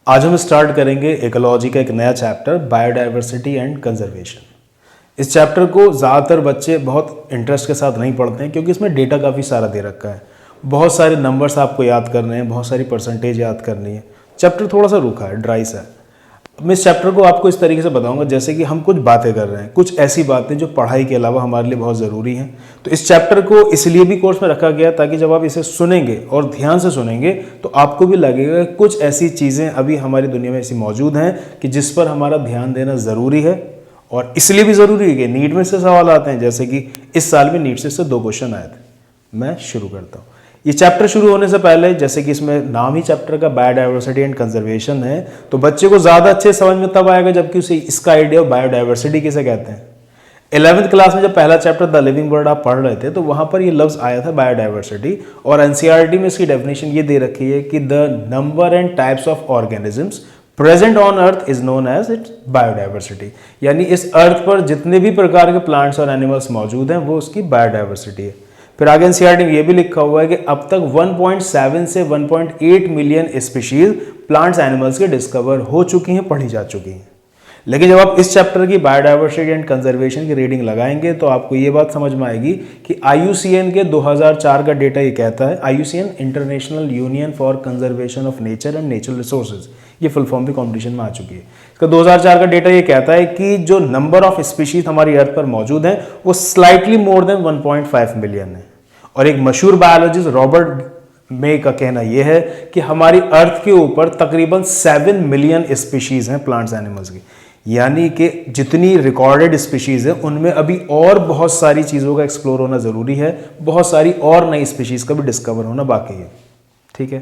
आज हम स्टार्ट करेंगे इकोलॉजी का एक नया चैप्टर बायोडाइवर्सिटी एंड कंजर्वेशन। इस चैप्टर को ज़्यादातर बच्चे बहुत इंटरेस्ट के साथ नहीं पढ़ते हैं क्योंकि इसमें डेटा काफ़ी सारा दे रखा है, बहुत सारे नंबर्स आपको याद करने हैं, बहुत सारी परसेंटेज याद करनी है। चैप्टर थोड़ा सा रूखा है, ड्राई सा है। मैं इस चैप्टर को आपको इस तरीके से बताऊंगा जैसे कि हम कुछ बातें कर रहे हैं, कुछ ऐसी बातें जो पढ़ाई के अलावा हमारे लिए बहुत ज़रूरी हैं। तो इस चैप्टर को इसलिए भी कोर्स में रखा गया ताकि जब आप इसे सुनेंगे और ध्यान से सुनेंगे तो आपको भी लगेगा कि कुछ ऐसी चीज़ें अभी हमारी दुनिया में ऐसी मौजूद हैं कि जिस पर हमारा ध्यान देना ज़रूरी है। और इसलिए भी ज़रूरी है कि नीट में से सवाल आते हैं, जैसे कि इस साल में नीट से इससे 2 क्वेश्चन आए थे। मैं शुरू करता हूँ। ये चैप्टर शुरू होने से पहले, जैसे कि इसमें नाम ही चैप्टर का बायोडाइवर्सिटी एंड कंजर्वेशन है, तो बच्चे को ज़्यादा अच्छे समझ में तब आएगा जबकि उसे इसका आइडिया बायोडाइवर्सिटी किसे कहते हैं। 11th क्लास में जब पहला चैप्टर द लिविंग वर्ल्ड आप पढ़ रहे थे तो वहाँ पर ये लफ्ज़ आया था बायोडाइवर्सिटी, और एनसीईआरटी में इसकी डेफिनेशन ये दे रखी है कि the number and types of organisms present on earth is known as its biodiversity. यानी इस अर्थ पर जितने भी प्रकार के प्लांट्स और एनिमल्स मौजूद हैं वो उसकी बायोडाइवर्सिटी है। फिर आगे एनसीईआरटी में ये भी लिखा हुआ है कि अब तक 1.7 से 1.8 मिलियन स्पीशीज प्लांट्स एनिमल्स के डिस्कवर हो चुकी हैं, पढ़ी जा चुकी हैं। लेकिन जब आप इस चैप्टर की बायोडाइवर्सिटी एंड कंजर्वेशन की रीडिंग लगाएंगे तो आपको ये बात समझ में आएगी कि IUCN के 2004 का डेटा ये कहता है, IUCN international union for conservation of nature and natural resources, ये फुल फॉर्म भी कॉम्पिटिशन में आ चुकी है। इसका 2004 का डेटा ये कहता है कि जो नंबर ऑफ स्पीशीज हमारी अर्थ पर मौजूद हैं वो स्लाइटली मोर देन 1.5 मिलियन है। और एक मशहूर बायोलॉजिस्ट रॉबर्ट मे का कहना यह है कि हमारी अर्थ के ऊपर तकरीबन 7 मिलियन स्पीशीज हैं प्लांट्स एनिमल्स की। यानी कि जितनी रिकॉर्डेड स्पीशीज है उनमें अभी और बहुत सारी चीज़ों का एक्सप्लोर होना ज़रूरी है, बहुत सारी और नई स्पीशीज का भी डिस्कवर होना बाकी है। ठीक है,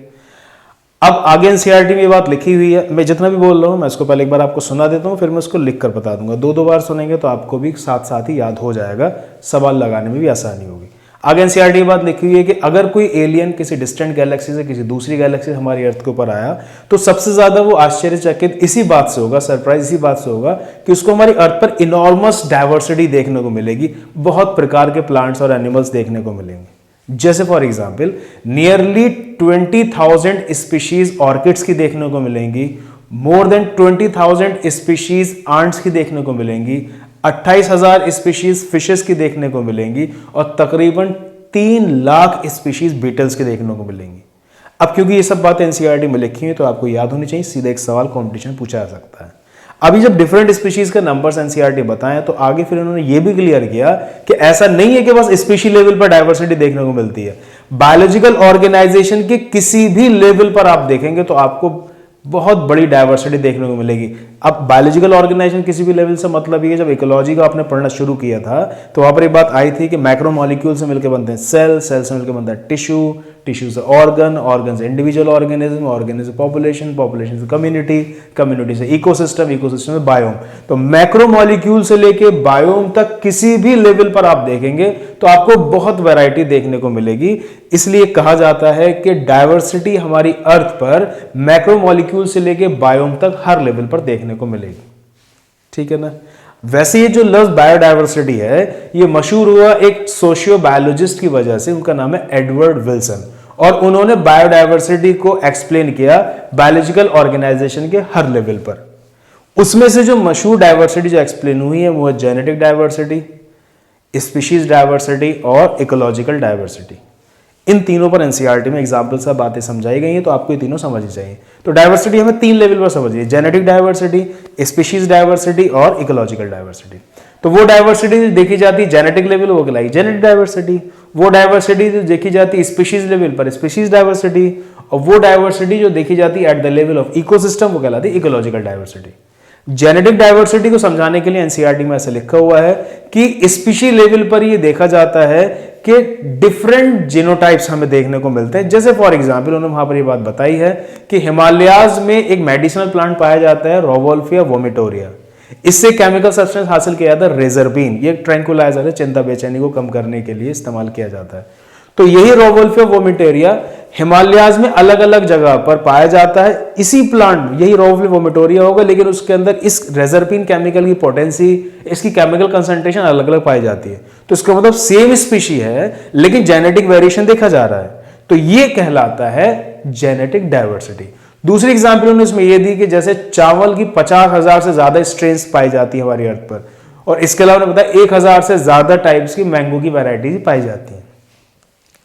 अब आगे एनसीईआरटी में ये बात लिखी हुई है। मैं जितना भी बोल रहा हूँ मैं इसको पहले एक बार आपको सुना देता हूँ, फिर मैं उसको लिख कर बता दूंगा। 2 बार सुनेंगे तो आपको भी साथ साथ ही याद हो जाएगा, सवाल लगाने में भी आसानी होगी। आगे एनसीईआरटी में बात लिखी हुई है कि अगर कोई एलियन किसी डिस्टेंट गैलेक्सी से किसी दूसरी गैलेक्सी से हमारी अर्थ के ऊपर आया तो सबसे ज्यादा वो आश्चर्यचकित इसी बात से होगा, सरप्राइज इसी बात से होगा कि उसको हमारी अर्थ पर इनॉर्मस डाइवर्सिटी देखने को मिलेगी, बहुत प्रकार के प्लांट्स और एनिमल्स देखने को मिलेंगे। जैसे for example nearly 20,000 species orchids की देखने को मिलेंगी, मोर देन 20,000 स्पीशीज आंट्स की देखने को मिलेंगी, 28,000 स्पीशीज फिशेस की देखने को मिलेंगी और तकरीबन 3 लाख स्पीशीज बीटल्स की देखने को मिलेंगी। अब क्योंकि ये सब बातें एनसीईआरटी में लिखी हैं तो आपको याद होनी चाहिए, सीधा एक सवाल कंपटीशन पूछा जा सकता है। अभी जब डिफरेंट स्पीशीज के नंबर्स एनसीईआरटी बताएं तो आगे फिर उन्होंने ये भी क्लियर किया कि ऐसा नहीं है कि बस स्पीशी लेवल पर डाइवर्सिटी देखने को मिलती है, बायोलॉजिकल ऑर्गेनाइजेशन के किसी भी लेवल पर आप देखेंगे तो आपको बहुत बड़ी डाइवर्सिटी देखने को मिलेगी। अब बायोलॉजिकल ऑर्गेनाइजेशन किसी भी लेवल से मतलब ये, जब इकोलॉजी का आपने पढ़ना शुरू किया था तो वहां पर एक बात आई थी कि मैक्रो मॉलिक्यूल से मिलकर बनते हैं सेल, सेल से मिलकर बनता है टिश्यू, टिश्यू से ऑर्गन, ऑर्गन से इंडिविजुअल ऑर्गेनिज्म, ऑर्गेनिज्म से पॉपुलेशन, पॉपुलेशन से कम्युनिटी, कम्युनिटी से इकोसिस्टम, इकोसिस्टम से बायोम। तो मैक्रो मॉलिक्यूल से लेके बायोम तक किसी भी लेवल पर आप देखेंगे तो आपको बहुत वैरायटी देखने को मिलेगी। इसलिए कहा जाता है कि डाइवर्सिटी हमारी अर्थ पर मैक्रो मॉलिक्यूल से लेके बायोम तक हर लेवल पर देखने को मिलेगी। ठीक है ना। वैसे ये जो लफ्ज बायोडाइवर्सिटी है ये मशहूर हुआ एक सोशियो बायोलॉजिस्ट की वजह से, उनका नाम है एडवर्ड विल्सन, और उन्होंने बायोडाइवर्सिटी को एक्सप्लेन किया बायोलॉजिकल ऑर्गेनाइजेशन के हर लेवल पर। उसमें से जो मशहूर डाइवर्सिटी जो एक्सप्लेन हुई है वो है जेनेटिक डाइवर्सिटी, स्पीशीज डाइवर्सिटी और इकोलॉजिकल डाइवर्सिटी। इन तीनों पर एनसीईआरटी में एग्जाम्पल से बातें समझाई गई हैं तो आपको ये तीनों समझनी चाहिए। तो डाइवर्सिटी हमें 3 लेवल पर समझिए, जेनेटिक डाइवर्सिटी, स्पीशीज डाइवर्सिटी और इकोलॉजिकल डाइवर्सिटी। तो वो डाइवर्सिटी जो देखी जाती है जेनेटिक लेवल वो कहलाई जेनेटिक डाइवर्सिटी, वो डाइवर्सिटी जो देखी जाती है स्पीशीज लेवल पर स्पीशीज डाइवर्सिटी, और वो डाइवर्सिटी जो देखी जाती है at the level of ecosystem वो कहलाती है इकोलॉजिकल डाइवर्सिटी। जेनेटिक डाइवर्सिटी को समझाने के लिए एनसीईआरटी में ऐसे लिखा हुआ है कि स्पीशी लेवल पर ये देखा जाता है कि डिफरेंट जीनोटाइप्स हमें देखने को मिलते हैं। जैसे फॉर एग्जांपल उन्होंने वहां पर ये बात बताई है कि हिमालयाज में एक मेडिसिनल प्लांट पाया जाता है रोवोल्फिया वोमिटोरिया। इससे केमिकल सब्सटेंस हासिल किया जाता है रेजरबिन, ये ट्रैंकुलाइजर है, चिंता बेचैनी को कम करने के लिए इस्तेमाल किया जाता है। तो यही रोवोल्फिया वोमिटोरिया हिमालयाज में अलग अलग जगह पर पाया जाता है। इसी प्लांट यही रोवोल्फिया वोमिटोरिया होगा लेकिन उसके अंदर इस रेजरपिन केमिकल की पोटेंसी, इसकी केमिकल कंसंट्रेशन अलग अलग पाई जाती है। तो इसका मतलब सेम स्पीशी है लेकिन जेनेटिक वेरिएशन देखा जा रहा है, तो ये कहलाता है जेनेटिक डाइवर्सिटी। दूसरी एग्जाम्पल उन्होंने इसमें यह दी कि जैसे चावल की 50,000 से ज्यादा स्ट्रेन्स पाई जाती है हमारी अर्थ पर, और इसके अलावा उन्होंने बताया 1,000 से ज्यादा टाइप्स की मैंगो की वैरायटी पाई जाती है।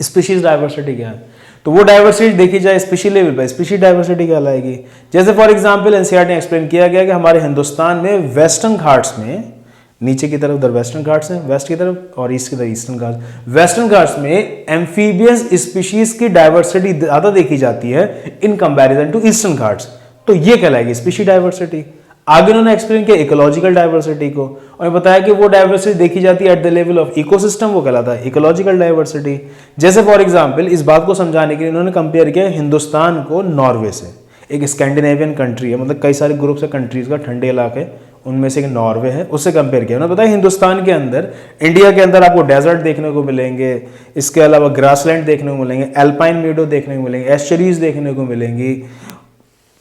स्पीशीज डाइवर्सिटी क्या है? तो वो डाइवर्सिटी देखी जाए स्पीशी लेवल पर, स्पीशी डाइवर्सिटी कहलाएगी। जैसे फॉर एग्जांपल एनसीईआरटी ने एक्सप्लेन किया गया कि हमारे हिंदुस्तान में वेस्टर्न घाट्स में, नीचे की तरफ उधर वेस्टर्न घाट्स हैं, वेस्ट की तरफ, और ईस्ट की तरफ ईस्टर्न घाट्स, वेस्टर्न घाट्स में एम्फीबियस स्पीशीज की डाइवर्सिटी ज्यादा देखी जाती है in comparison to Eastern Ghats, तो ये कहलाएगी स्पीशी डाइवर्सिटी। आगे उन्होंने एक्सप्लेन किया इकोलॉजिकल डाइवर्सिटी को, और बताया कि वो डाइवर्सिटी देखी जाती है at the level of ecosystem, वो कहलाता है इकोलॉजिकल डाइवर्सिटी। जैसे फॉर एग्जांपल इस बात को समझाने के लिए उन्होंने कंपेयर किया हिंदुस्तान को नॉर्वे से, एक स्कैंडिनेवियन कंट्री है, मतलब कई सारे ग्रुप्स है कंट्रीज का, ठंडे इलाके, उनमें से एक नॉर्वे है, उससे कंपेयर किया। उन्होंने बताया हिंदुस्तान के अंदर, इंडिया के अंदर आपको डेजर्ट देखने को मिलेंगे, इसके अलावा ग्रासलैंड देखने को मिलेंगे, एल्पाइन मीडो देखने को मिलेंगे, एस्चरीज देखने को मिलेंगी,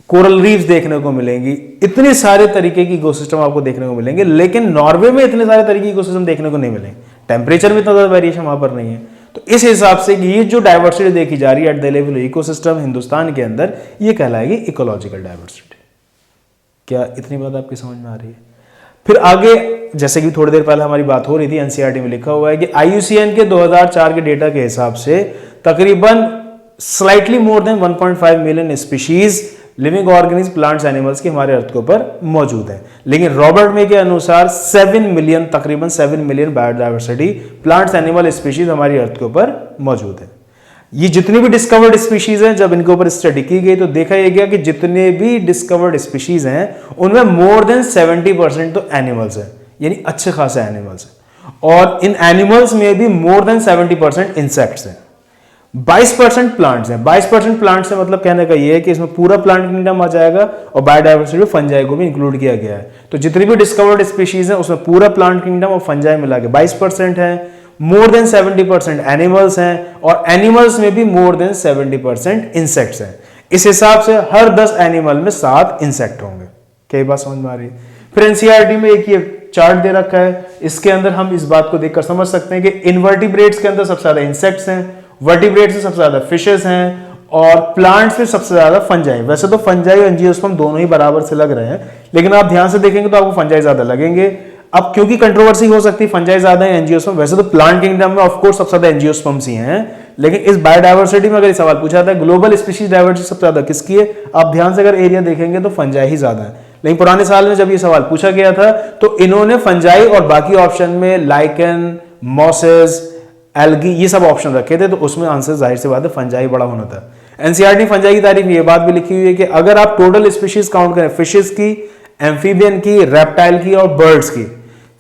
कोरल रीफ्स देखने को मिलेंगी, इतने सारे तरीके की इकोसिस्टम आपको देखने को मिलेंगे। लेकिन नॉर्वे में इतने सारे तरीके की इकोसिस्टम देखने को नहीं मिलेंगे, टेम्परेचर में इतना ज्यादा वेरिएशन वहां पर नहीं है। तो इस हिसाब से ये जो डाइवर्सिटी देखी जा रही है at the level of ecosystem Hindustan के अंदर, ये कहलाएगी इकोलॉजिकल डाइवर्सिटी। क्या इतनी बात आपकी समझ में आ रही है? फिर आगे, जैसे कि थोड़ी देर पहले हमारी बात हो रही थी, एनसीईआरटी में लिखा हुआ है कि आईयूसीएन के 2004 के डेटा के हिसाब से तकरीबन slightly more than 1.5 million species living organism, plants, animals की हमारे अर्थ के ऊपर मौजूद है। लेकिन रॉबर्ट मे के अनुसार 7 मिलियन, तकरीबन 7 million biodiversity plants, animal species हमारी अर्थ के ऊपर मौजूद है। ये जितनी भी डिस्कवर्ड स्पीशीज हैं, जब इनके ऊपर स्टडी की गई तो देखा यह गया कि जितने भी डिस्कवर्ड स्पीशीज हैं उनमें मोर देन 70% तो एनिमल्स है, यानी अच्छे खासे एनिमल्स है, और इन एनिमल्स में भी मोर देन 70% इंसेक्ट्स हैं। 22% प्लांट्स हैं। 22% प्लांट्स से मतलब कहने का ये है कि इसमें पूरा प्लांट किंगडम आ जाएगा और बायोडाइवर्सिटी फंजाई को भी इंक्लूड किया गया है। तो जितनी भी डिस्कवर्ड स्पीशीज हैं उसमें पूरा प्लांट किंगडम और फंजाई मिला के 22% है। मोर देन 70% एनिमल्स हैं, और एनिमल्स में भी मोर देन 70% इंसेक्ट्स हैं। इस हिसाब से हर 10 एनिमल में 7 इंसेक्ट होंगे। क्या बात समझ में आ रही है? फिर एनसीईआरटी में एक ये चार्ट दे रखा है, इसके अंदर हम इस बात को देखकर समझ सकते हैं कि इनवर्टिब्रेट्स के अंदर सबसे ज्यादा इंसेक्ट्स हैं, वर्टिब्रेट्स में सबसे ज्यादा फिशेस हैं, और प्लांट्स में सबसे ज्यादा फंजाई। वैसे तो फंजाई और एंजियोस्पर्म दोनों ही बराबर से लग रहे हैं, लेकिन आप ध्यान से देखेंगे तो आपको फंजाई ज्यादा लगेंगे। अब क्योंकि कंट्रोवर्सी हो सकती है फंजाई ज्यादा है एंजियोस्पर्म, वैसे तो प्लांट किंगडम में ऑफ कोर्स सबसे ज्यादा एंजियोस्पर्म्स ही हैं, लेकिन इस बायोडाइवर्सिटी में अगर सवाल पूछा था ग्लोबल स्पीशीज डाइवर्सिटी सबसे ज्यादा किसकी है, आप ध्यान से अगर एरिया देखेंगे तो फंजाई ही ज्यादा है। लेकिन पुराने साल में जब ये सवाल पूछा गया था तो इन्होंने फंजाई और बाकी ऑप्शन में लाइकन, मॉसेस, एल्गी, ये सब ऑप्शन रखे थे, तो उसमें आंसर जाहिर सी बात है फंजाई बड़ा होना था। एनसीईआरटी फंजाई की तारीफ में ये बात भी लिखी हुई है कि अगर आप टोटल स्पीशीज काउंट करें, फिशेस की, एम्फीबियन की, रेप्टाइल की और बर्ड्स की,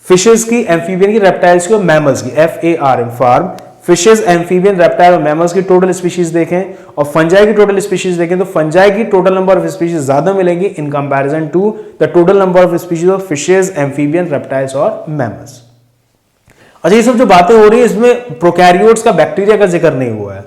फिशेस की, एम्फीबियन की, रेप्टाइल्स की और मैमल्स की, FARM, farm, fishes, amphibian, reptile और मैमल्स की टोटल स्पीशीज देखें और फंजाई की टोटल स्पीशीज देखें, तो फंजाई की टोटल नंबर ऑफ स्पीशीज ज्यादा मिलेंगी in comparison to the total number of species of fishes, amphibian, reptiles और मैमल्स। अच्छा, ये सब जो बातें हो रही है इसमें प्रोकैरियोट्स का, बैक्टीरिया का जिक्र नहीं हुआ है।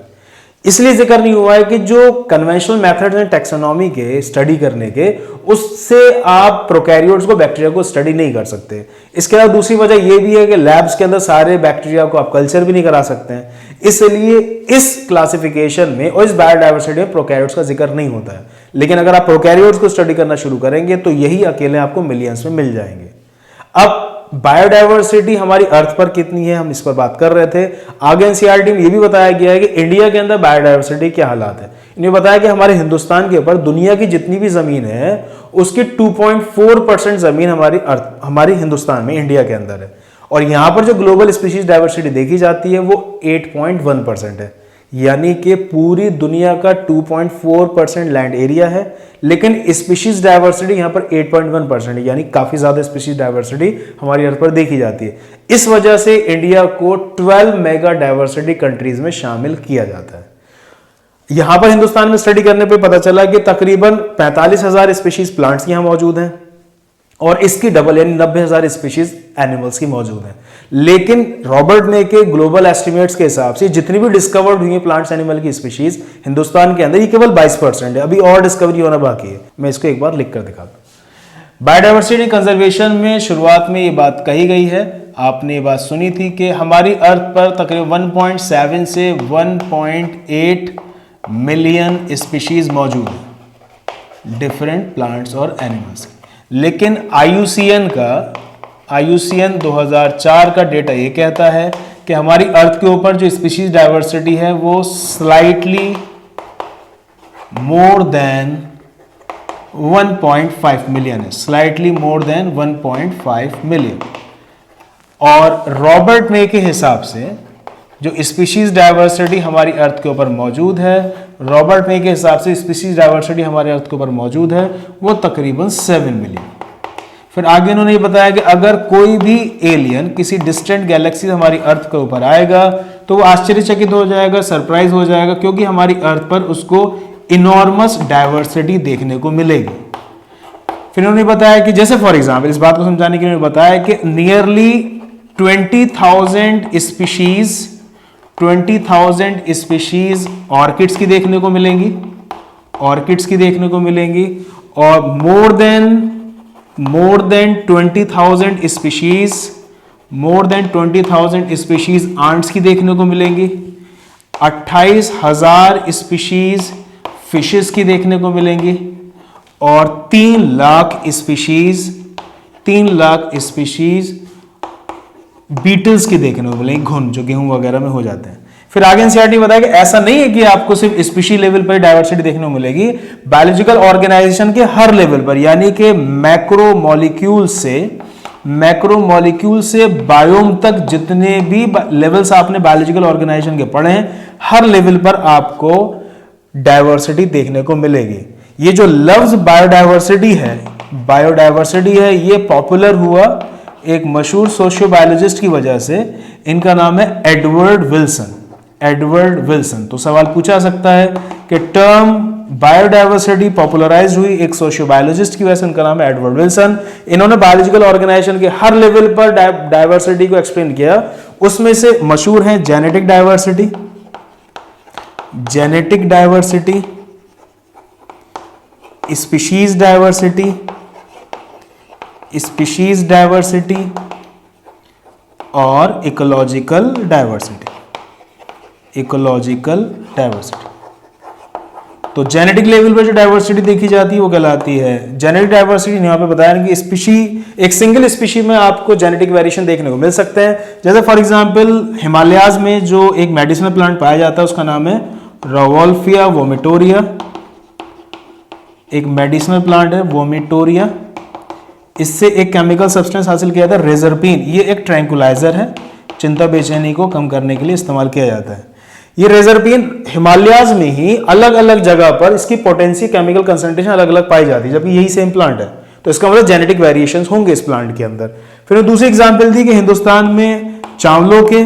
इसलिए जिक्र नहीं हुआ है कि जो कन्वेंशनल मेथड्स हैं टैक्सोनॉमी के स्टडी करने के, उससे आप प्रोकैरियोट्स को, बैक्टीरिया को स्टडी नहीं कर सकते। इसके अलावा दूसरी वजह यह भी है कि लैब्स के अंदर सारे बैक्टीरिया को आप कल्चर भी नहीं करा सकते हैं, इसलिए इस क्लासिफिकेशन में और इस बायोडाइवर्सिटी में प्रोकैरियोट्स का जिक्र नहीं होता है। लेकिन अगर आप प्रोकैरियोट्स को स्टडी करना शुरू करेंगे तो यही अकेले आपको मिलियंस में मिल जाएंगे। अब बायोडाइवर्सिटी हमारी अर्थ पर कितनी है, हम इस पर बात कर रहे थे। आगे एनसीईआरटी में यह भी बताया गया है कि इंडिया के अंदर बायोडाइवर्सिटी क्या हालात है। इन्हें बताया कि हमारे हिंदुस्तान के ऊपर दुनिया की जितनी भी जमीन है उसकी 2.4% जमीन हमारी हिंदुस्तान में, इंडिया के अंदर है, और यहां पर जो ग्लोबल स्पीशीज डाइवर्सिटी देखी जाती है वो 8.1% है, यानी कि पूरी दुनिया का 2.4% लैंड एरिया है, लेकिन स्पीशीज डाइवर्सिटी यहां पर 8.1% है, यानी काफी ज्यादा स्पीशीज डाइवर्सिटी हमारी अर्थ पर देखी जाती है। इस वजह से इंडिया को 12 मेगा डाइवर्सिटी कंट्रीज में शामिल किया जाता है। यहां पर हिंदुस्तान में स्टडी करने पे पता चला कि तकरीबन 45,000 स्पीशीज प्लांट्स यहां मौजूद हैं और इसकी डबल यानी 90,000 स्पीशीज एनिमल्स की मौजूद हैं। लेकिन रॉबर्ट मे के ग्लोबल एस्टिमेट्स के हिसाब से जितनी भी डिस्कवर्ड हुई है प्लांट्स एनिमल की स्पीशीज हिंदुस्तान के अंदर, ये केवल 22% है, अभी और डिस्कवरी होना बाकी है। मैं इसको एक बार लिख कर दिखाता हूं। बायोडाइवर्सिटी कंजर्वेशन में शुरुआत में ये बात कही गई है, आपने ये बात सुनी थी कि हमारी अर्थ पर तकरीबन 1.7 से 1.8 मिलियन स्पीशीज मौजूद है। डिफरेंट प्लांट्स और एनिमल्स। लेकिन IUCN 2004 का डेटा ये कहता है कि हमारी अर्थ के ऊपर जो स्पीशीज डाइवर्सिटी है वो स्लाइटली मोर देन 1.5 मिलियन है, स्लाइटली मोर देन 1.5 मिलियन। और रॉबर्ट मे के हिसाब से जो स्पीशीज डाइवर्सिटी हमारी अर्थ के ऊपर मौजूद है, रॉबर्ट मे के हिसाब से स्पीशीज डाइवर्सिटी हमारे अर्थ के ऊपर मौजूद है वो तकरीबन 7 मिलियन। फिर आगे इन्होंने ये बताया कि अगर कोई भी एलियन किसी डिस्टेंट गैलेक्सी से हमारी अर्थ के ऊपर आएगा तो वो आश्चर्यचकित हो जाएगा, सरप्राइज हो जाएगा, क्योंकि हमारी अर्थ पर उसको इनॉर्मस डाइवर्सिटी देखने को मिलेगी। फिर उन्होंने बताया कि जैसे फॉर एग्जांपल, इस बात को समझाने के लिए बताया कि नियरली 20,000 स्पीशीज ऑर्किड्स की देखने को मिलेंगी, और मोर देन 20,000 स्पीशीज आंट्स की देखने को मिलेंगी, 28,000 स्पीशीज फिशेस की देखने को मिलेंगी, और 3 लाख स्पीशीज बीटल्स की देखने को मिलेंगी, घुन जो गेहूं वगैरह में हो जाते हैं। फिर आगे एनसीईआरटी बताया कि ऐसा नहीं है कि आपको सिर्फ स्पीशी लेवल पर डाइवर्सिटी देखने को मिलेगी, बायोलॉजिकल ऑर्गेनाइजेशन के हर लेवल पर, यानी कि मैक्रो मॉलिक्यूल से बायोम तक जितने भी लेवल्स आपने बायोलॉजिकल ऑर्गेनाइजेशन के पढ़े हैं, हर लेवल पर आपको डाइवर्सिटी देखने को मिलेगी। ये जो लफ्ज बायोडाइवर्सिटी है ये पॉपुलर हुआ एक मशहूर सोशियोबायोलॉजिस्ट की वजह से। इनका नाम है एडवर्ड विल्सन। तो सवाल पूछा सकता है कि टर्म बायोडाइवर्सिटी पॉपुलराइज हुई एक सोशियोबायोलॉजिस्ट की वजह से, उनका नाम है एडवर्ड विल्सन। इन्होंने बायोलॉजिकल ऑर्गेनाइजेशन के हर लेवल पर डाइवर्सिटी को एक्सप्लेन किया। उसमें से मशहूर है जेनेटिक डाइवर्सिटी, स्पीशीज डाइवर्सिटी और इकोलॉजिकल डाइवर्सिटी। तो जेनेटिक लेवल पर जो डाइवर्सिटी देखी जाती है वो कहलाती है जेनेटिक डाइवर्सिटी। यहाँ पे बताया कि एक सिंगल स्पीशी में आपको जेनेटिक वेरिएशन देखने को मिल सकते हैं। जैसे फॉर एग्जांपल हिमालयाज में जो एक मेडिसिनल प्लांट पाया जाता है उसका नाम है रवोल्फिया वोमिटोरिया, एक मेडिसिनल प्लांट है वोमिटोरिया। इससे एक केमिकल सब्सटेंस हासिल किया था रेजरपिन, ये एक ट्रैंकुलाइजर है, चिंता बेचैनी को कम करने के लिए इस्तेमाल किया जाता है। ये रेजरपिन हिमालयाज में ही अलग अलग जगह पर इसकी पोटेंसी केमिकल कंसंट्रेशन अलग अलग पाई जाती है, जबकि यही सेम प्लांट है, तो इसका मतलब जेनेटिक वेरिएशंस होंगे इस प्लांट के अंदर। फिर दूसरी एग्जांपल थी कि हिंदुस्तान में चावलों के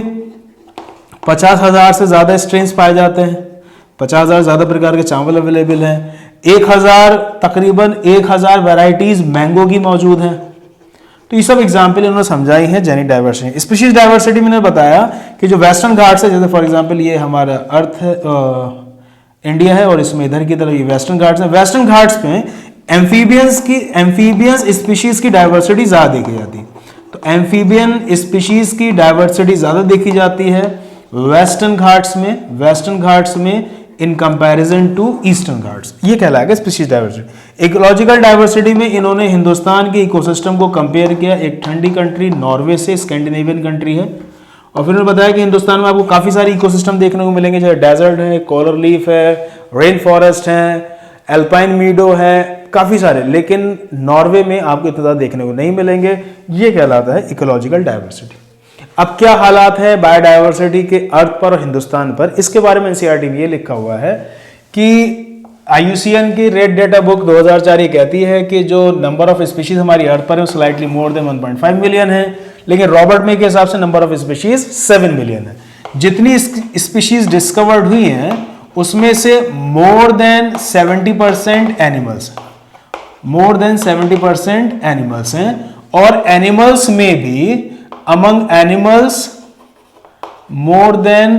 50,000 से ज्यादा स्ट्रेन्स पाए जाते हैं, 50,000 ज्यादा प्रकार के चावल अवेलेबल हैं, तकरीबन 1,000 वैरायटीज मैंगो की मौजूद हैं। तो ये सब एग्जाम्पल इन्होंने समझाई है जेनेटिक डाइवर्सिटी। स्पीशीज डाइवर्सिटी में बताया कि जो वेस्टर्न घाट्स है, जैसे फॉर एग्जांपल ये हमारा अर्थ है, इंडिया है, और इसमें इधर की तरफ ये वेस्टर्न घाट्स है। वेस्टर्न घाट्स में एम्फीबियंस स्पीशीज की डाइवर्सिटी ज्यादा देखी जाती है। तो एम्फीबियन स्पीशीज की डाइवर्सिटी ज्यादा देखी जाती है वेस्टर्न घाट्स में in comparison to Eastern Ghats. ये कहलाएगा स्पीशीज डाइवर्सिटी। इकोलॉजिकल डाइवर्सिटी में इन्होंने हिंदुस्तान के इकोसिस्टम को कंपेयर किया एक ठंडी कंट्री नॉर्वे से, स्कैंडिनेवियन कंट्री है, और फिर उन्होंने बताया कि हिंदुस्तान में आपको काफी सारे इकोसिस्टम देखने को मिलेंगे, जैसे डेजर्ट है, कोरल लीफ है, रेन फॉरेस्ट है, एल्पाइन मीडो है, काफी सारे, लेकिन नॉर्वे में आपको इतना देखने को नहीं मिलेंगे। ये कहलाता है इकोलॉजिकल डाइवर्सिटी। अब क्या हालात है बायोडाइवर्सिटी के अर्थ पर और हिंदुस्तान पर, इसके बारे में एनसीईआरटी में ये लिखा हुआ है कि IUCN की रेड डेटा बुक 2004 ये कहती है कि जो नंबर ऑफ स्पीशीज हमारी अर्थ पर है स्लाइटली मोर देन 1.5 मिलियन है, लेकिन रॉबर्ट मे के हिसाब से नंबर ऑफ स्पीशीज 7 मिलियन है। जितनी स्पीशीज डिस्कवर्ड हुई हैं उसमें से मोर देन 70% एनिमल्स हैं, और एनिमल्स में भी among animals more than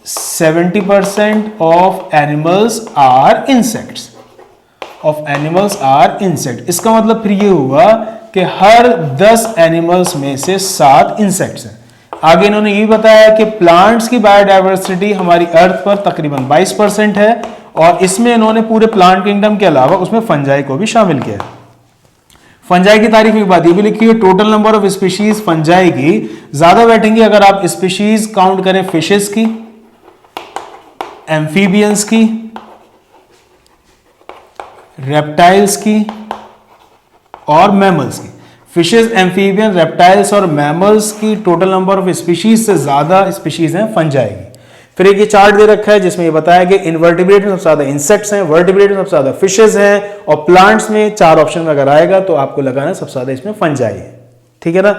70% of animals are insects. इसका मतलब फिर ये हुआ कि हर 10 एनिमल्स में से 7 इंसेक्ट्स हैं। आगे इन्होंने ये बताया कि प्लांट्स की बायोडाइवर्सिटी हमारी अर्थ पर तकरीबन 22% है, और इसमें इन्होंने पूरे प्लांट किंगडम के अलावा उसमें फंजाई को भी शामिल किया है। फंजाई की तारीफ एक बात ये भी लिखी है, total number of species fungi की ज्यादा बैठेंगी अगर आप स्पीशीज काउंट करें फिशेस की, एम्फीबियंस की, रेप्टाइल्स की और मैमल्स की। फिशेस, एम्फीबियन, रेप्टाइल्स और मैमल्स की टोटल नंबर ऑफ स्पीशीज से ज्यादा स्पीशीज हैं फंजाई की। फिर एक ये चार्ट दे रखा है जिसमें ये बताया कि इनवर्टिब्रेट में सबसे ज्यादा इंसेक्ट्स हैं, वर्टिब्रेट में सबसे ज्यादा फिशेस हैं और प्लांट्स में 4 ऑप्शन में अगर आएगा तो आपको लगाना सबसे ज्यादा इसमें फंजाई है। ठीक है ना।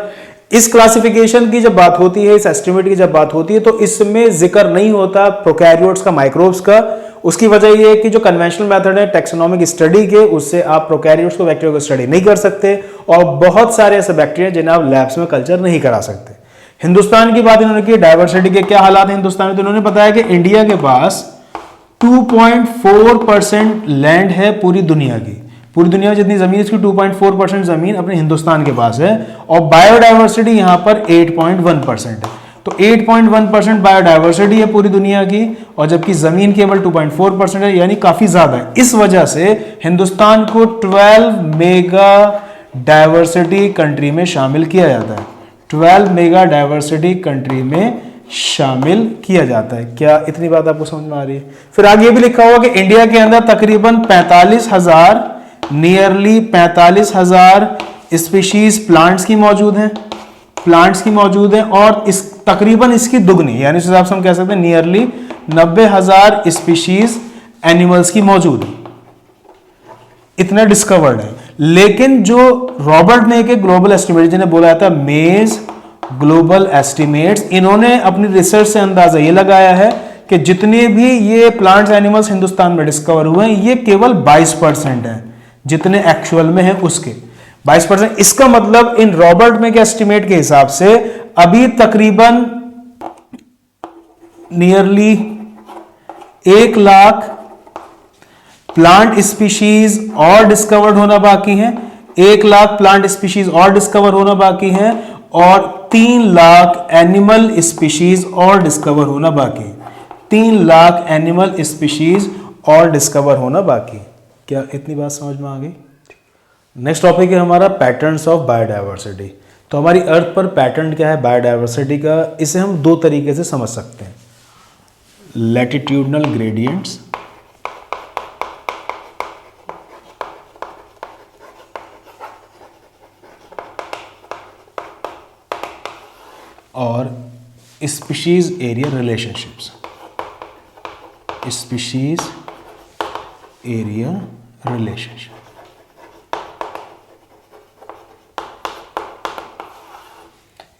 इस क्लासिफिकेशन की जब बात होती है, इस एस्टिमेट की जब बात होती है तो इसमें जिक्र नहीं होता प्रोकैरियोट्स का, माइक्रोब्स का। उसकी वजह यह है कि जो कन्वेंशनल मेथड है टैक्सोनॉमिक स्टडी के, उससे आप प्रोकैरियोट्स को, बैक्टीरिया को स्टडी नहीं कर सकते और बहुत सारे ऐसे बैक्टीरिया जिन्हें आप लैब्स में कल्चर नहीं करा सकते। हिंदुस्तान की बात इन्होंने की, डायवर्सिटी के क्या हालात हैं हिंदुस्तान में, तो इन्होंने बताया कि इंडिया के पास 2.4% लैंड है पूरी दुनिया की। पूरी दुनिया में जितनी जमीन है इसकी 2.4% जमीन अपने हिंदुस्तान के पास है और बायोडायवर्सिटी यहां पर 8.1% है। तो 8.1% बायोडायवर्सिटी है पूरी दुनिया की और जबकि जमीन केवल 2.4% है, यानी काफी ज्यादा है। इस वजह से हिंदुस्तान को 12 मेगा डायवर्सिटी कंट्री में शामिल किया जाता है। 12 मेगा डायवर्सिटी कंट्री में शामिल किया जाता है। क्या इतनी बात आपको समझ में आ रही है? फिर आगे भी लिखा हुआ कि इंडिया के अंदर तकरीबन 45,000 नियरली 45,000 स्पीशीज प्लांट्स की मौजूद हैं, और इस तकरीबन इसकी दुगनी, यानी इस हिसाब से हम कह सकते हैं नियरली 90,000 स्पीशीज एनिमल्स की मौजूद है। इतने डिस्कवर्ड है। लेकिन जो रॉबर्ट ने के ग्लोबल एस्टिमेट जिन्हें बोला था मेज ग्लोबल एस्टिमेट्स, इन्होंने अपनी रिसर्च से अंदाजा ये लगाया है कि जितने भी ये प्लांट्स एनिमल्स हिंदुस्तान में डिस्कवर हुए हैं ये केवल 22% हैं जितने एक्चुअल में हैं उसके 22%। इसका मतलब इन रॉबर्ट में के एस्टिमेट के हिसाब से अभी तकरीबन नियरली 1 लाख प्लांट स्पीशीज और डिस्कवर्ड होना बाकी है, 1 लाख प्लांट स्पीशीज और डिस्कवर होना बाकी है और 3 लाख एनिमल स्पीशीज और डिस्कवर होना बाकी है। 3 लाख एनिमल स्पीशीज और डिस्कवर होना बाकी। क्या इतनी बात समझ में आ गई? नेक्स्ट टॉपिक है हमारा पैटर्न्स ऑफ बायोडायवर्सिटी। तो हमारी अर्थ पर पैटर्न क्या है बायोडायवर्सिटी का, इसे हम 2 तरीके से समझ सकते हैं। लैटिट्यूडनल ग्रेडियंट्स और species area relationships. Species area relationship.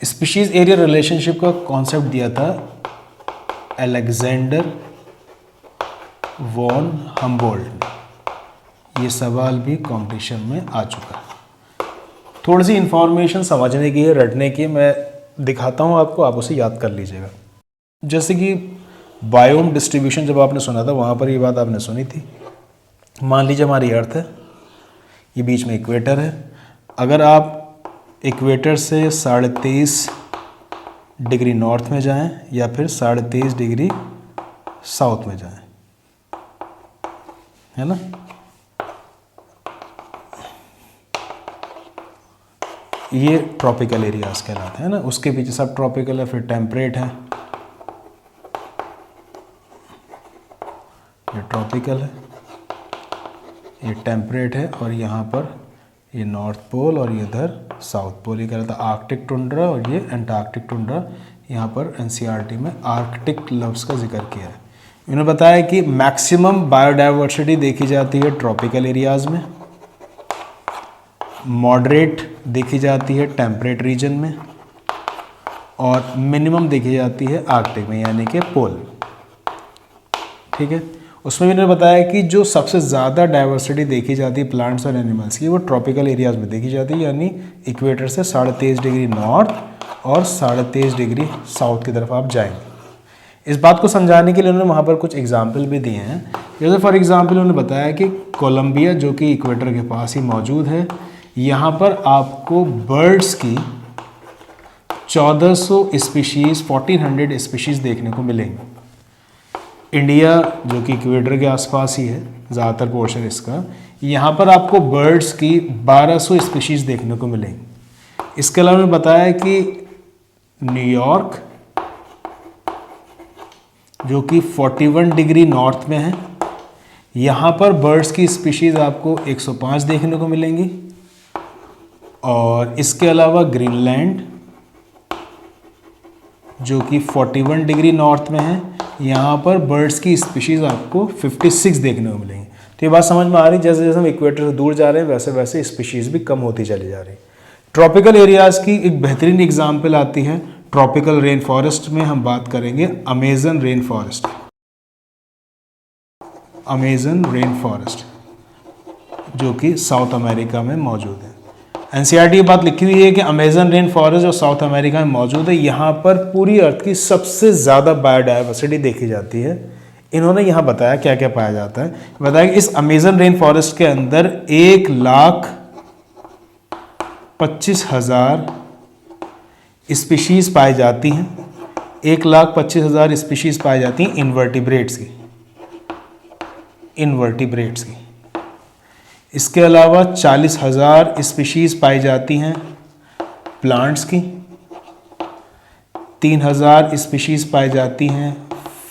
Species area relationship का कॉन्सेप्ट दिया था अलेक्जेंडर वॉन हम्बोल्ट ने। ये सवाल भी कॉम्पिटिशन में आ चुका है। थोड़ी सी इंफॉर्मेशन समझने की है, रटने की, मैं दिखाता हूँ आपको, आप उसे याद कर लीजिएगा। जैसे कि बायोम डिस्ट्रीब्यूशन जब आपने सुना था वहाँ पर ये बात आपने सुनी थी। मान लीजिए हमारी अर्थ है, ये बीच में इक्वेटर है। अगर आप इक्वेटर से 23.5 डिग्री नॉर्थ में जाएं या फिर 23.5 डिग्री साउथ में जाएं, है ना, ये ट्रॉपिकल एरियाज कहलाते हैं ना। उसके पीछे सब ट्रॉपिकल है, फिर टेम्परेट है, ये ट्रॉपिकल है, ये टेम्परेट है और यहाँ पर ये नॉर्थ पोल और ये इधर साउथ पोल। ये कहलाता है आर्कटिक टुंड्रा और ये एंटार्कटिक टुंड्रा। यहाँ पर एनसीईआरटी में आर्कटिक लफ्ज़ का जिक्र किया है। इन्होंने बताया कि मैक्सिमम बायोडायवर्सिटी देखी जाती है ट्रॉपिकल एरियाज़ में, मॉडरेट देखी जाती है टेम्परेट रीजन में और मिनिमम देखी जाती है आर्कटिक में, यानी कि पोल। ठीक है। उसमें भी इन्होंने बताया कि जो सबसे ज़्यादा डाइवर्सिटी देखी जाती है प्लांट्स और एनिमल्स की वो ट्रॉपिकल एरियाज़ में देखी जाती है, यानी इक्वेटर से 23.5 डिग्री नॉर्थ और 23.5 डिग्री साउथ की तरफ आप जाएंगे। इस बात को समझाने के लिए उन्होंने वहाँ पर कुछ एग्जाम्पल भी दिए हैं। जैसे फॉर एग्जाम्पल उन्होंने बताया कि कोलंबिया जो कि इक्वेटर के पास ही मौजूद है, यहाँ पर आपको बर्ड्स की 1400 स्पीशीज़ 1400 स्पीशीज़ देखने को मिलेंगी। इंडिया जो कि इक्वेटर के आसपास ही है ज़्यादातर पोर्शन इसका, यहाँ पर आपको बर्ड्स की 1200 स्पीशीज़ देखने को मिलेंगी। इसके अलावा मैंने बताया कि न्यूयॉर्क जो कि 41 डिग्री नॉर्थ में है, यहाँ पर बर्ड्स की स्पीशीज़ आपको 105 देखने को मिलेंगी। और इसके अलावा ग्रीनलैंड जो कि 41 डिग्री नॉर्थ में है, यहाँ पर बर्ड्स की स्पीशीज़ आपको 56 देखने को मिलेंगी। तो ये बात समझ में आ रही है, जैसे जैसे हम इक्वेटर से दूर जा रहे हैं वैसे वैसे स्पीशीज़ भी कम होती चली जा रही। ट्रॉपिकल एरियाज़ की एक बेहतरीन एग्जाम्पल आती है ट्रॉपिकल रेन फॉरेस्ट में। हम बात करेंगे Amazon rain forest. Amazon rain forest जो कि साउथ अमेरिका में मौजूद है। एनसीईआरटी की बात लिखी हुई है कि अमेजन रेन फॉरेस्ट जो साउथ अमेरिका में मौजूद है, यहाँ पर पूरी अर्थ की सबसे ज़्यादा बायोडाइवर्सिटी देखी जाती है। इन्होंने यहाँ बताया क्या क्या पाया जाता है। बताया कि इस अमेजन रेन फॉरेस्ट के अंदर 1,25,000 स्पीशीज़ पाई जाती हैं। 1,25,000 स्पीशीज़ पाई जाती हैं इनवर्टिब्रेट्स की। इसके अलावा 40,000 स्पीशीज़ पाई जाती हैं प्लांट्स की। 3,000 स्पीशीज़ पाई जाती हैं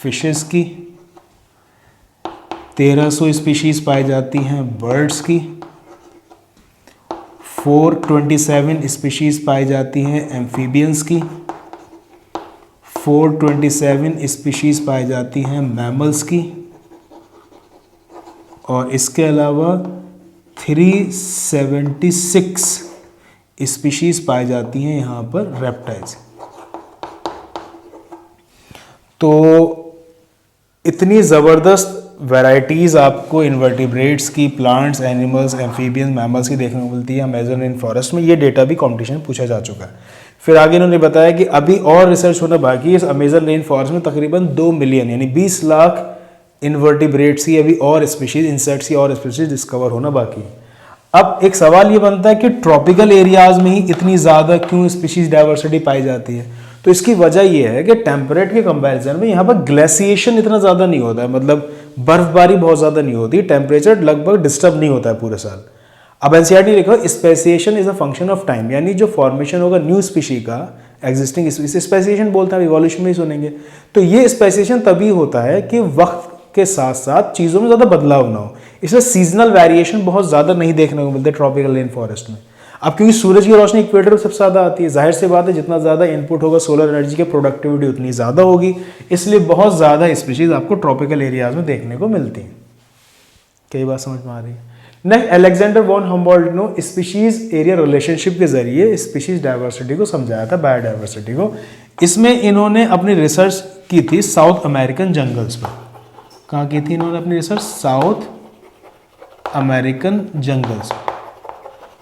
फिशेस की। 1,300 स्पीशीज़ पाई जाती हैं बर्ड्स की। 427 स्पीशीज़ पाई जाती हैं एम्फीबियंस की। 427 स्पीशीज़ पाई जाती हैं मैमल्स की। और इसके अलावा 376 स्पीशीज़ पाई जाती हैं यहाँ पर रेप्टाइल्स। तो इतनी ज़बरदस्त वैरायटीज़ आपको इनवर्टिब्रेट्स की, प्लांट्स, एनिमल्स, एम्फीबियंस, मैमल्स की देखने को मिलती है अमेजन रेन फॉरेस्ट में। ये डेटा भी कॉम्पिटिशन में पूछा जा चुका है। फिर आगे इन्होंने बताया कि अभी और रिसर्च होना बाकी है। इस अमेजन रेन फॉरेस्ट में तकरीबन 2 मिलियन यानी 20 लाख इन्वर्टिब्रेट्स की अभी और स्पीशीज, इंसेक्ट्स की और स्पीशीज डिस्कवर होना बाकी है। अब एक सवाल ये बनता है कि ट्रॉपिकल एरियाज में ही इतनी ज़्यादा क्यों स्पीशीज डाइवर्सिटी पाई जाती है। तो इसकी वजह यह है कि टेम्परेट के कंपैरिजन में यहाँ पर ग्लेशिएशन इतना ज़्यादा नहीं होता है, मतलब बर्फबारी बहुत ज़्यादा नहीं होती, टेम्परेचर लगभग डिस्टर्ब नहीं होता है पूरे साल। अब एनसीईआरटी लिखो speciation is a function of time, यानी जो फॉर्मेशन होगा न्यू स्पीशी का एग्जिस्टिंग स्पेसिएशन बोलते हैं, इवोल्यूशन में ही सुनेंगे। तो ये स्पेसिएशन तभी होता है कि वक्त के साथ साथ चीज़ों में ज़्यादा बदलाव ना हो। इसमें सीजनल वेरिएशन बहुत ज़्यादा नहीं देखने को मिलते ट्रॉपिकल रेन फॉरेस्ट में। अब क्योंकि सूरज की रोशनी इक्वेटर में सबसे ज़्यादा आती है, जाहिर सी बात है जितना ज़्यादा इनपुट होगा सोलर एनर्जी की प्रोडक्टिविटी उतनी ज़्यादा होगी, इसलिए बहुत ज़्यादा स्पीशीज़ आपको ट्रॉपिकल एरियाज में देखने को मिलती हैं। कई बात समझ में आ रही है। नेक्स्ट, अलेक्जेंडर वॉन हम्बोल्ट ने स्पीशीज एरिया रिलेशनशिप के जरिए स्पीशीज डाइवर्सिटी को समझाया था, बायोडाइवर्सिटी को। इसमें इन्होंने अपनी रिसर्च की थी साउथ अमेरिकन जंगल्स पर। कहाँ की थी इन्होंने अपनी रिसर्च? South American jungles.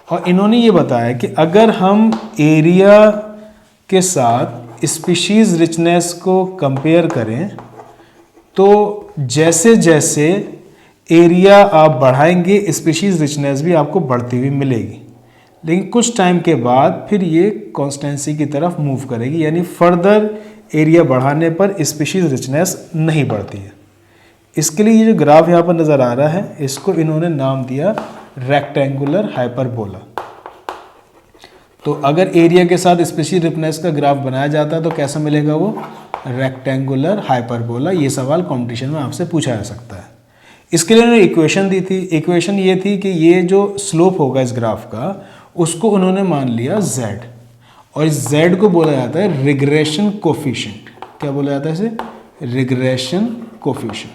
और इन्होंने ये बताया कि अगर हम एरिया के साथ स्पीशीज रिचनेस को कंपेयर करें तो जैसे जैसे एरिया आप बढ़ाएंगे स्पीशीज रिचनेस भी आपको बढ़ती हुई मिलेगी, लेकिन कुछ टाइम के बाद फिर ये कॉन्स्टेंसी की तरफ मूव करेगी, यानी फर्दर एरिया बढ़ाने पर स्पीशीज रिचनेस नहीं बढ़ती है। इसके लिए ये जो ग्राफ यहाँ पर नज़र आ रहा है इसको इन्होंने नाम दिया रेक्टेंगुलर हाइपरबोला। तो अगर एरिया के साथ स्पीशीज रिचनेस का ग्राफ बनाया जाता है तो कैसा मिलेगा वो? Rectangular hyperbola. ये सवाल कॉम्पिटिशन में आपसे पूछा जा सकता है। इसके लिए उन्होंने इक्वेशन दी थी। इक्वेशन ये थी कि ये जो स्लोप होगा इस ग्राफ का उसको उन्होंने मान लिया z, और इस z को बोला जाता है रिग्रेशन कोफिशिएंट। क्या बोला जाता है इसे? Regression coefficient.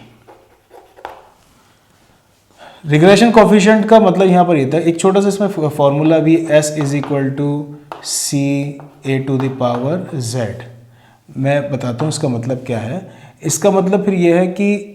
रिग्रेशन कोफिशिएंट का मतलब यहाँ पर ये था, एक छोटा सा इसमें फॉर्मूला भी, s is equal to C A to the power z। मैं बताता हूँ इसका मतलब क्या है। इसका मतलब फिर यह है कि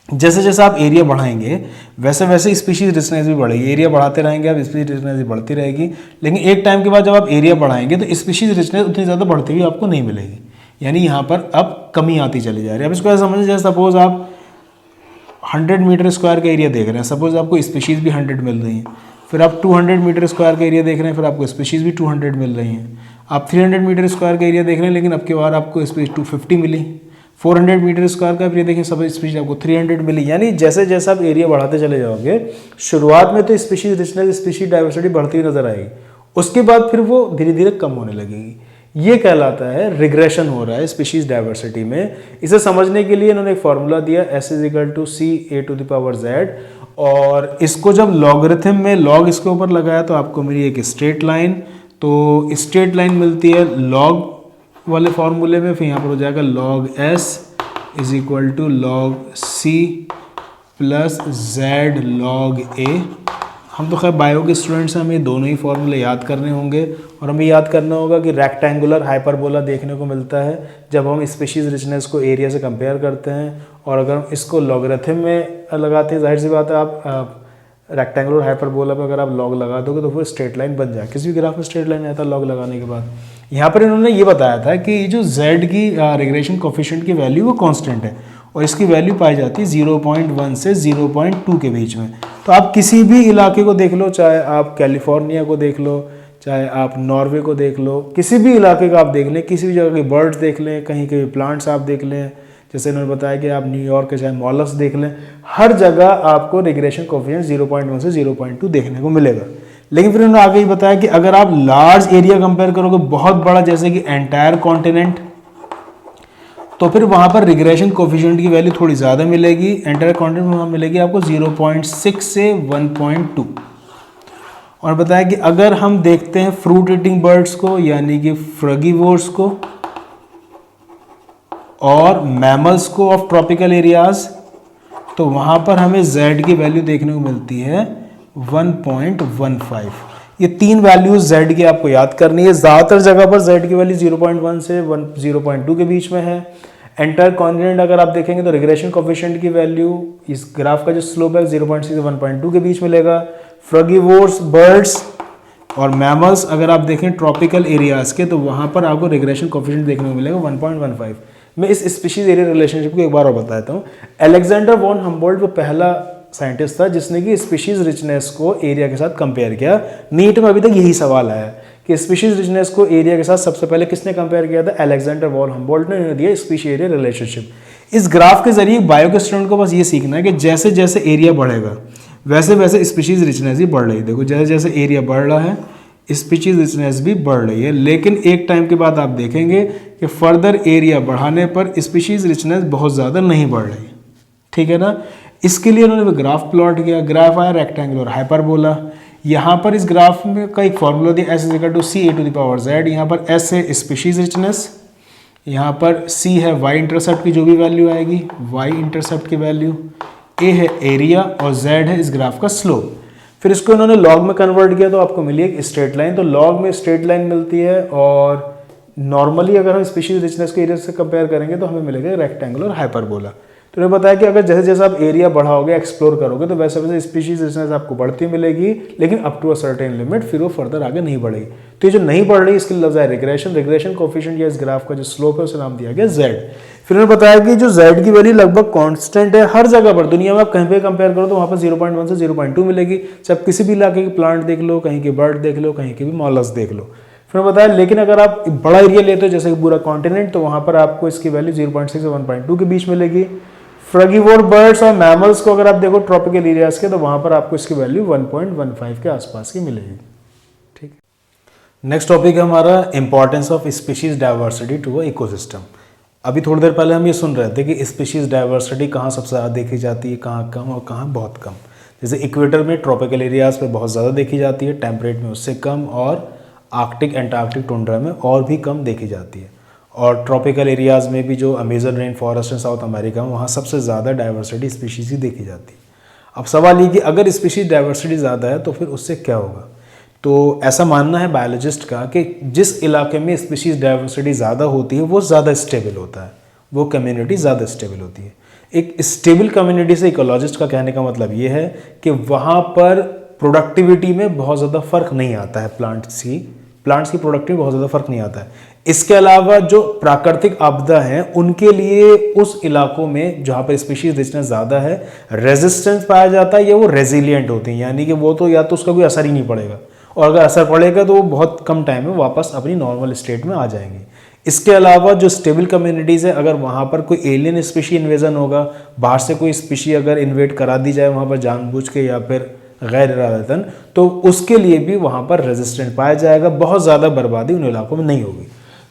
जैसे जैसे आप एरिया बढ़ाएंगे वैसे वैसे स्पीशीज रिचनेस भी बढ़ेगी। एरिया बढ़ाते रहेंगे आप, स्पीशीज रिचनेस भी बढ़ती रहेगी, लेकिन एक टाइम के बाद जब आप एरिया बढ़ाएंगे तो स्पीशीज रिचनेस उतनी ज़्यादा बढ़ती हुई आपको नहीं मिलेगी, यानी यहाँ पर अब कमी आती चली जा रही है। अब इसको ऐसा समझिए जैसे सपोज आप 100 मीटर स्क्वायर का एरिया देख रहे हैं, सपोज आपको स्पीशीज़ भी 100 मिल रही हैं, फिर आप 200 मीटर स्क्वायर का एरिया देख रहे हैं, फिर आपको स्पीशीज़ भी 200 मिल रही हैं। आप 300 मीटर स्क्वायर का एरिया देख रहे हैं, लेकिन अब की बार आपको स्पीशीज 250 मिली। 400 मीटर स्क्वायर का एरिया देखें, सब स्पीशीज आपको 300 मिली। यानी जैसे जैसे आप एरिया बढ़ाते चले जाओगे, शुरुआत में तो स्पीशीज रिचनेस, स्पीशीज डाइवर्सिटी बढ़ती हुई नजर आएगी, उसके बाद फिर वो धीरे धीरे कम होने लगेगी। ये कहलाता है रिग्रेशन हो रहा है स्पीशीज डाइवर्सिटी में। इसे समझने के लिए इन्होंने एक फॉर्मूला दिया, S = CA⁴Z, और इसको जब लॉगरिथम में लॉग इसके ऊपर लगाया तो आपको मिली एक स्ट्रेट लाइन। तो स्ट्रेट लाइन मिलती है लॉग वाले फॉर्मूले में, फिर यहाँ पर हो जाएगा log S = log C + Z log A। हम तो खैर बायो के स्टूडेंट्स हैं, हमें ये दोनों ही फॉर्मूले याद करने होंगे, और हमें याद करना होगा कि रेक्टेंगुलर हाइपरबोला देखने को मिलता है जब हम स्पीशीज रिचनेस को एरिया से कंपेयर करते हैं, और अगर हम इसको लॉगरिथम में लगाते हैं, जाहिर सी बात है आप रेक्टेंगुलर हाइपरबोला पे अगर आप लॉग लगा दोगे तो फिर स्ट्रेट लाइन बन जाए। किसी भी ग्राफ में स्ट्रेट लाइन आता है लॉग लगाने के बाद। यहाँ पर इन्होंने ये बताया था कि जो z की रिग्रेशन कोफिशिएंट की वैल्यू वो कांस्टेंट है, और इसकी वैल्यू पाई जाती है 0.1 से 0.2 के बीच में। तो आप किसी भी इलाके को देख लो, चाहे आप कैलिफोर्निया को देख लो, चाहे आप नॉर्वे को देख लो, किसी भी इलाके का आप देख लें, किसी भी जगह के बर्ड्स देख लें, कहीं के प्लांट्स आप देख लें, जैसे इन्होंने बताया कि आप न्यूयॉर्क के चाहे मॉलस्क देख लें, हर जगह आपको रिग्रेशन कोफिशिएंट 0.1 से 0.2 देखने को मिलेगा। लेकिन फिर उन्होंने आगे ही बताया कि अगर आप लार्ज एरिया कंपेयर करोगे, बहुत बड़ा, जैसे कि एंटायर कॉन्टिनेंट, तो फिर वहां पर रिग्रेशन कोफिशिएंट की वैल्यू थोड़ी ज़्यादा मिलेगी। एंटायर कॉन्टिनेंट में वहाँ मिलेगी आपको 0.6 से 1.2। और बताया कि अगर हम देखते हैं फ्रूट ईटिंग बर्ड्स को, यानी कि फ्रगीवोर्स को और मैमल्स को ऑफ ट्रॉपिकल एरियाज, तो वहां पर हमें z की वैल्यू देखने को मिलती है 1.15। ये तीन वैल्यूज z की आपको याद करनी है। ज़्यादातर जगह पर z की वैल्यू 0.1 से 0.2 के बीच में है। एंटायर कॉन्टिनेंट अगर आप देखेंगे तो रिग्रेशन कोफिशिएंट की वैल्यू, इस ग्राफ का जो स्लोप है 0.6 से 1.2 के बीच मिलेगा। फ्रगीवोर्स बर्ड्स और मैमल्स अगर आप देखें ट्रॉपिकल एरियाज के, तो वहां पर आपको रिग्रेशन कोफिशिएंट देखने को मिलेगा 1.15। मैं इस स्पीशीज एरिया रिलेशनशिप को एक बार और बताता हूँ। अलेक्जेंडर वॉन हम्बोल्ट वो पहला साइंटिस्ट था जिसने कि स्पीशीज रिचनेस को एरिया के साथ कंपेयर किया। नीट में अभी तक यही सवाल आया कि स्पीशीज रिचनेस को एरिया के साथ सबसे पहले किसने कंपेयर किया था? अलेक्जेंडर वॉन हम्बोल्ट ने दिया स्पीशीज एरिया रिलेशनशिप। इस ग्राफ के जरिए बायो के स्टूडेंट को बस ये सीखना है कि जैसे जैसे एरिया बढ़ेगा वैसे वैसे स्पीशीज रिचनेस भी बढ़ रही है। देखो जैसे जैसे एरिया बढ़ रहा है स्पीशीज रिचनेस भी बढ़ रही है, लेकिन एक टाइम के बाद आप देखेंगे कि फर्दर एरिया बढ़ाने पर स्पीशीज रिचनेस बहुत ज़्यादा नहीं बढ़ रही। ठीक है ना। इसके लिए उन्होंने ग्राफ प्लॉट किया। ग्राफ आया रेक्टेंगुलर हाइपरबोला। यहाँ पर इस ग्राफ में का एक फॉर्मूला दिया S = CA⁴Z। यहाँ पर S है स्पीशीज रिचनेस, यहाँ पर C है y इंटरसेप्ट की जो भी वैल्यू आएगी, y इंटरसेप्ट की वैल्यू, A है एरिया और Z है इस ग्राफ का स्लोप। फिर इसको इन्होंने लॉग में कन्वर्ट किया तो आपको मिली एक स्ट्रेट लाइन। तो लॉग में स्ट्रेट लाइन मिलती है, और नॉर्मली अगर हम स्पीशीज रिचनेस के एरिया से कंपेयर करेंगे तो हमें मिलेगा रेक्टेंगुलर हाइपरबोला। तो इन्होंने बताया कि अगर जैसे जैसे आप एरिया बढ़ाओगे, एक्सप्लोर करोगे, तो वैसे वैसे स्पीशीज रिचनेस आपको बढ़ती मिलेगी, लेकिन up to a certain limit, फिर वो फर्दर आगे नहीं बढ़ेगी। तो ये जो नहीं बढ़ रही इसके लिए लफ्ज़ है रिग्रेशन। रिग्रेशन कोफिशिएंट या इस ग्राफ का जो स्लोप है उसे नाम दिया गया Z। फिर उन्होंने बताया कि जो Z की वैल्यू लगभग कांस्टेंट है हर जगह पर। दुनिया में आप कहीं पे कंपेयर करो तो वहाँ पर 0.1 से 0.2 मिलेगी। चाहे किसी भी इलाके की प्लांट देख लो, कहीं के बर्ड देख लो, कहीं के भी मॉलस्क देख लो। फिर बताया लेकिन अगर आप बड़ा एरिया लेते हो जैसे कि पूरा कॉन्टिनेंट, तो वहाँ पर आपको इसकी वैल्यू 0.6 से 1.2 के बीच मिलेगी। फ्रगीवोर बर्ड्स और मैमल्स को अगर आप देखो ट्रॉपिकल एरियाज के, तो वहाँ पर आपको इसकी वैल्यू 1.15 के आसपास की मिलेगी। ठीक। नेक्स्ट टॉपिक है हमारा importance of species diversity to a ecosystem. अभी थोड़ी देर पहले हम ये सुन रहे थे कि स्पीशीज डाइवर्सिटी कहाँ सबसे ज़्यादा देखी जाती है, कहाँ कम और कहाँ बहुत कम। जैसे इक्वेटर में ट्रॉपिकल एरियाज पे बहुत ज़्यादा देखी जाती है, टेम्परेट में उससे कम, और आर्कटिक एंटार्कटिक टुंड्रा में और भी कम देखी जाती है। और ट्रॉपिकल एरियाज़ में भी जो अमेजन रेन फॉरेस्ट है साउथ अमेरिका में, वहाँ सबसे ज़्यादा डाइवर्सिटी स्पीशीज ही देखी जाती है। अब सवाल ये कि अगर स्पीशीज डाइवर्सिटी ज़्यादा है तो फिर उससे क्या होगा? तो ऐसा मानना है बायोलॉजिस्ट का कि जिस इलाके में स्पीशीज डाइवर्सिटी ज़्यादा होती है वो ज़्यादा स्टेबल होता है, वो कम्युनिटी ज़्यादा स्टेबल होती है। एक स्टेबल कम्युनिटी से इकोलॉजिस्ट का कहने का मतलब ये है कि वहाँ पर प्रोडक्टिविटी में बहुत ज़्यादा फर्क नहीं आता है। प्लांट्स की प्रोडक्टिविटी बहुत ज़्यादा फर्क नहीं आता है। इसके अलावा जो प्राकृतिक आपदा हैं उनके लिए उस इलाकों में जहाँ पर स्पीशीज रिचनेस ज़्यादा है रेजिस्टेंस पाया जाता है, या वो रेजिलियंट होती हैं, यानी कि वो तो या तो उसका कोई असर ही नहीं पड़ेगा, और अगर असर पड़ेगा तो वो बहुत कम टाइम में वापस अपनी नॉर्मल स्टेट में आ जाएंगी। इसके अलावा जो स्टेबल कम्युनिटीज़ है, अगर वहाँ पर कोई एलियन स्पीशी इन्वेजन होगा, बाहर से कोई स्पीशी अगर इन्वेट करा दी जाए वहाँ पर जानबूझ के या फिर गैर इरादतन, तो उसके लिए भी वहाँ पर रेजिस्टेंट पाया जाएगा, बहुत ज़्यादा बर्बादी उन इलाकों में नहीं होगी।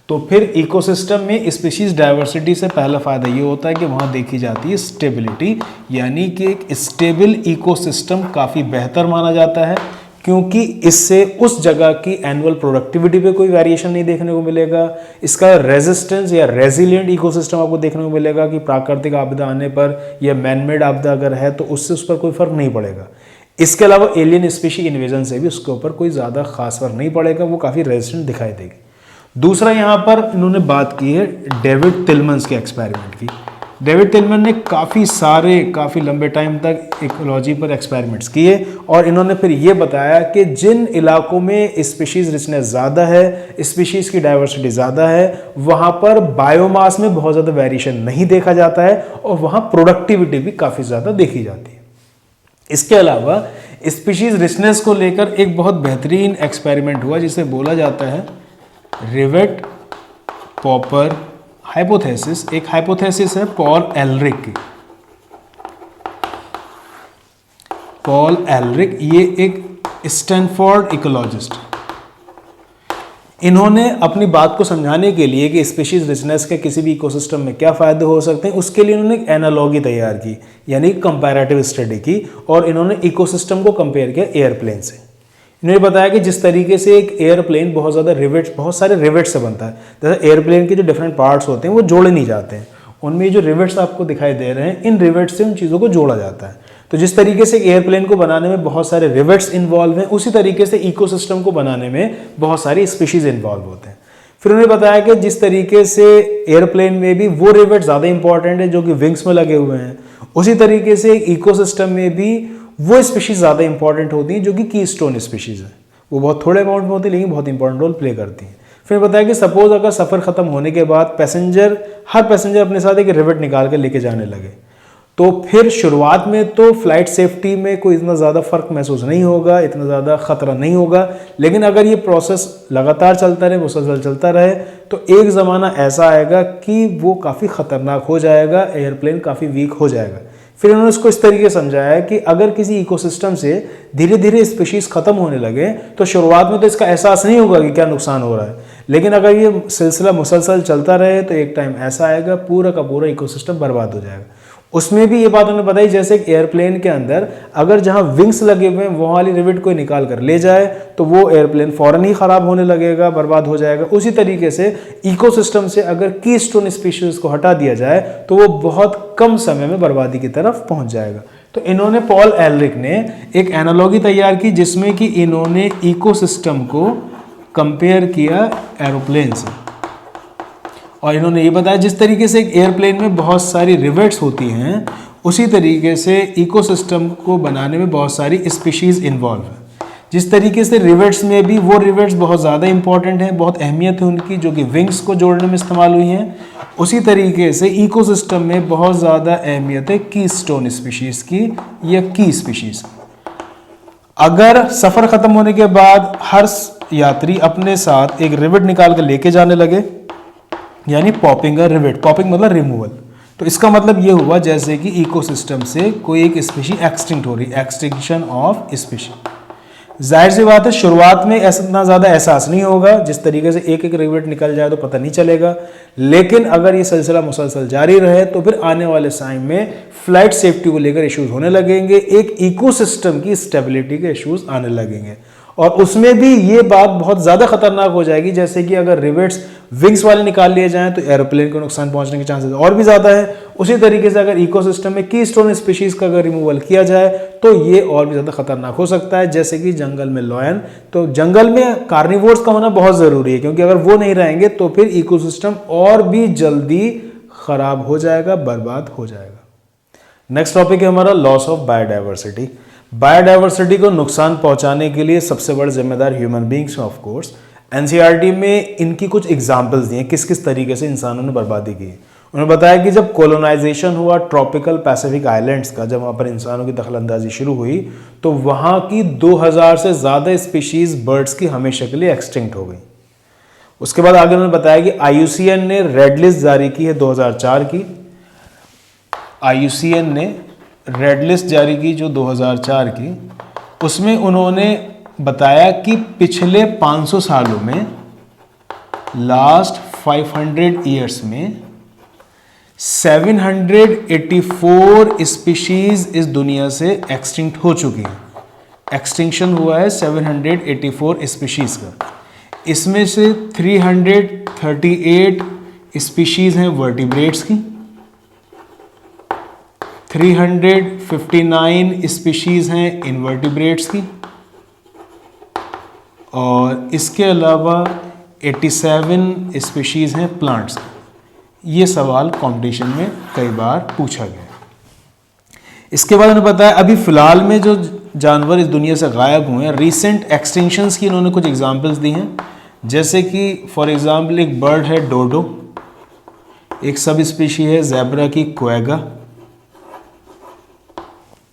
तो फिर इकोसिस्टम में स्पीशीज़ डाइवर्सिटी से पहला फ़ायदा ये होता है कि वहाँ देखी जाती है स्टेबिलिटी, यानी कि एक स्टेबल इकोसिस्टम काफ़ी बेहतर माना जाता है, क्योंकि इससे उस जगह की एनुअल प्रोडक्टिविटी पे कोई वेरिएशन नहीं देखने को मिलेगा। इसका रेजिस्टेंस या रेजिलिएंट इकोसिस्टम आपको देखने को मिलेगा कि प्राकृतिक आपदा आने पर या मैनमेड आपदा अगर है तो उससे उस पर कोई फर्क नहीं पड़ेगा। इसके अलावा एलियन स्पीशी इन्वेजन से भी उसके ऊपर कोई ज़्यादा खास फर्क नहीं पड़ेगा, वो काफ़ी रेजिस्टेंट दिखाई देगी। दूसरा यहाँ पर इन्होंने बात की है डेविड टिलमन्स के एक्सपेरिमेंट की। डेविड टिलमन ने काफ़ी लंबे टाइम तक इकोलॉजी पर एक्सपेरिमेंट्स किए और इन्होंने फिर ये बताया कि जिन इलाकों में स्पीशीज़ रिचनेस ज़्यादा है, स्पीशीज़ की डाइवर्सिटी ज़्यादा है, वहाँ पर बायोमास में बहुत ज़्यादा वेरिएशन नहीं देखा जाता है और वहाँ प्रोडक्टिविटी भी काफ़ी ज़्यादा देखी जाती है। इसके अलावा स्पीशीज़ रिचनेस को लेकर एक बहुत बेहतरीन एक्सपेरिमेंट हुआ जिसे बोला जाता है रिवेट पॉपर हाइपोथेसिस। एक हाइपोथेसिस है पॉल एलरिक की। पॉल एलरिक ये एक स्टैनफोर्ड इकोलॉजिस्ट, इन्होंने अपनी बात को समझाने के लिए कि स्पीशीज रिचनेस के किसी भी इकोसिस्टम में क्या फ़ायदे हो सकते हैं, उसके लिए इन्होंने एक एनालॉगी तैयार की, यानी कंपैरेटिव स्टडी की, और इन्होंने इकोसिस्टम को कंपेयर किया एयरप्लेन से। इन्होंने बताया कि जिस तरीके से एक एयरप्लेन बहुत सारे रिवेट्स से बनता है, जैसे एयरप्लेन के जो डिफरेंट पार्ट्स होते हैं वो जोड़े नहीं जाते हैं, उनमें जो रिवेट्स आपको दिखाई दे रहे हैं, इन रिवेट्स से उन चीज़ों को जोड़ा जाता है। तो जिस तरीके से एक एयरप्लेन को बनाने में बहुत सारे रिवेट्स इन्वॉल्व हैं, उसी तरीके से इकोसिस्टम को बनाने में बहुत सारी स्पीशीज इन्वॉल्व होते हैं। फिर उन्होंने बताया कि जिस तरीके से एयरप्लेन में भी वो रिवेट ज़्यादा इंपॉर्टेंट है जो कि विंग्स में लगे हुए हैं, उसी तरीके से इकोसिस्टम में भी वो स्पीशीज ज़्यादा इंपॉर्टेंट होती हैं जो कि कीस्टोन स्पीशीज है। वो बहुत थोड़े अमाउंट में होती है लेकिन बहुत इंपॉर्टेंट रोल प्ले करती हैं। फिर बताया कि सपोज अगर सफ़र ख़त्म होने के बाद हर पैसेंजर अपने साथ एक रिवेट निकाल के लेके जाने लगे, तो फिर शुरुआत में तो फ्लाइट सेफ्टी में कोई इतना ज़्यादा फ़र्क महसूस नहीं होगा, इतना ज़्यादा ख़तरा नहीं होगा। लेकिन अगर ये प्रोसेस लगातार चलता रहे, मुसलसल चलता रहे, तो एक ज़माना ऐसा आएगा कि वो काफ़ी ख़तरनाक हो जाएगा, एयरप्लेन काफ़ी वीक हो जाएगा। फिर उन्होंने इसको इस तरीके समझाया कि अगर किसी इकोसिस्टम से धीरे धीरे स्पीशीज़ ख़त्म होने लगे तो शुरुआत में तो इसका एहसास नहीं होगा कि क्या नुकसान हो रहा है, लेकिन अगर ये सिलसिला मुसलसल चलता रहे तो एक टाइम ऐसा आएगा पूरा का पूरा इकोसिस्टम बर्बाद हो जाएगा। उसमें भी ये बात उन्होंने बताई जैसे एक एयरप्लेन के अंदर अगर जहाँ विंग्स लगे हुए हैं वहाँ वाली रिवेट को निकाल कर ले जाए तो वो एयरप्लेन फ़ौरन ही ख़राब होने लगेगा, बर्बाद हो जाएगा। उसी तरीके से इकोसिस्टम से अगर कीस्टोन स्पीशीज़ को हटा दिया जाए तो वो बहुत कम समय में बर्बादी की तरफ पहुँच जाएगा। तो इन्होंने पॉल एलरिक ने एक एनालॉगी तैयार की जिसमें कि इन्होंने इकोसिस्टम को कंपेयर किया एरोप्लेन से, और इन्होंने ये बताया जिस तरीके से एक एयरप्लेन में बहुत सारी रिवेट्स होती हैं, उसी तरीके से इकोसिस्टम को बनाने में बहुत सारी स्पीशीज़ इन्वॉल्व है। जिस तरीके से रिवेट्स में भी वो रिवेट्स बहुत ज़्यादा इंपॉर्टेंट हैं, बहुत अहमियत है उनकी, जो कि विंग्स को जोड़ने में इस्तेमाल हुई हैं, उसी तरीके से इकोसिस्टम में बहुत ज़्यादा अहमियत है कीस्टोन स्पीशीज़ की या की स्पीशीज़। अगर सफ़र ख़त्म होने के बाद हर यात्री अपने साथ एक रिवेट निकाल कर लेके जाने लगे, यानी पॉपिंग रिवेट, पॉपिंग मतलब रिमूवल, तो इसका मतलब ये हुआ जैसे कि इकोसिस्टम से कोई एक स्पीशी एक्सटिंक्ट हो रही, एक्सटिंक्शन ऑफ स्पीशी। जाहिर सी बात है शुरुआत में इतना ज़्यादा एहसास नहीं होगा, जिस तरीके से एक एक रिवेट निकल जाए तो पता नहीं चलेगा, लेकिन अगर ये सिलसिला मुसलसल जारी रहे तो फिर आने वाले टाइम में फ्लाइट सेफ्टी को लेकर इश्यूज होने लगेंगे, एक इकोसिस्टम की स्टेबिलिटी के इश्यूज आने लगेंगे, और उसमें भी ये बात बहुत ज़्यादा खतरनाक हो जाएगी। जैसे कि अगर रिवेट्स विंग्स वाले निकाल लिए जाएं तो एरोप्लेन को नुकसान पहुंचने के चांसेस और भी ज़्यादा है। उसी तरीके से अगर इकोसिस्टम में कीस्टोन स्पीशीज़ का अगर रिमूवल किया जाए तो ये और भी ज़्यादा खतरनाक हो सकता है। जैसे कि जंगल में लॉयन, तो जंगल में कार्निवोर्स का होना बहुत ज़रूरी है, क्योंकि अगर वो नहीं रहेंगे तो फिर इकोसिस्टम और भी जल्दी ख़राब हो जाएगा, बर्बाद हो जाएगा। नेक्स्ट टॉपिक है हमारा लॉस ऑफ बायोडाइवर्सिटी। बायोडाइवर्सिटी को नुकसान पहुंचाने के लिए सबसे बड़े जिम्मेदार human beings of course. NCERT में इनकी कुछ एग्जांपल्स दिए किस किस तरीके से इंसानों ने बर्बादी की। उन्होंने बताया कि जब कोलोनाइजेशन हुआ ट्रॉपिकल पैसिफिक आइलैंड्स का, जब वहाँ पर इंसानों की दखलंदाजी शुरू हुई, तो वहाँ की 2000 से ज़्यादा स्पीशीज़ बर्ड्स की हमेशा के लिए एक्सटिंक्ट हो गई। उसके बाद आगे उन्होंने बताया कि IUCN ने रेड लिस्ट जारी की है 2004 की। IUCN ने रेड लिस्ट जारी की जो 2004 की, उसमें उन्होंने बताया कि पिछले 500 सालों में, लास्ट 500 ईयर्स में 784 स्पीशीज इस दुनिया से एक्सटिंक्ट हो चुकी हैं। एक्सटिंक्शन हुआ है 784 स्पीशीज का। इसमें से 338 स्पीशीज हैं वर्टिब्रेट्स की, 359 स्पीशीज हैं इनवर्टिब्रेट्स की, और इसके अलावा 87 स्पीशीज हैं प्लांट्स की। ये सवाल कंपटीशन में कई बार पूछा गया। इसके बाद उन्होंने बताया अभी फिलहाल में जो जानवर इस दुनिया से गायब हुए हैं, रीसेंट एक्सटिंक्शंस की इन्होंने कुछ एग्जांपल्स दी हैं। जैसे कि फॉर एग्जांपल एक बर्ड है डोडो, एक सब स्पीशी है ज़ेब्रा की क्वेगा,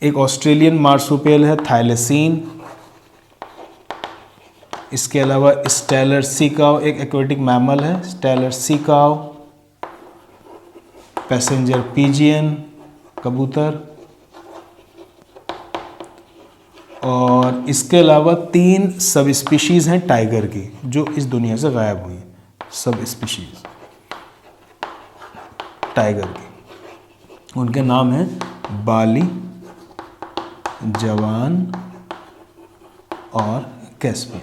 एक ऑस्ट्रेलियन मार्सुपियल है थाइलेसीन, इसके अलावा स्टेलर सीकाव एक एक्वेटिक मैमल है स्टेलर सीकाव, पैसेंजर पिजियन कबूतर, और इसके अलावा 3 सब स्पीशीज़ हैं टाइगर की जो इस दुनिया से गायब हुई हैं। सब स्पीशीज़ टाइगर की, उनके नाम हैं बाली, जवान और कैस्पियन।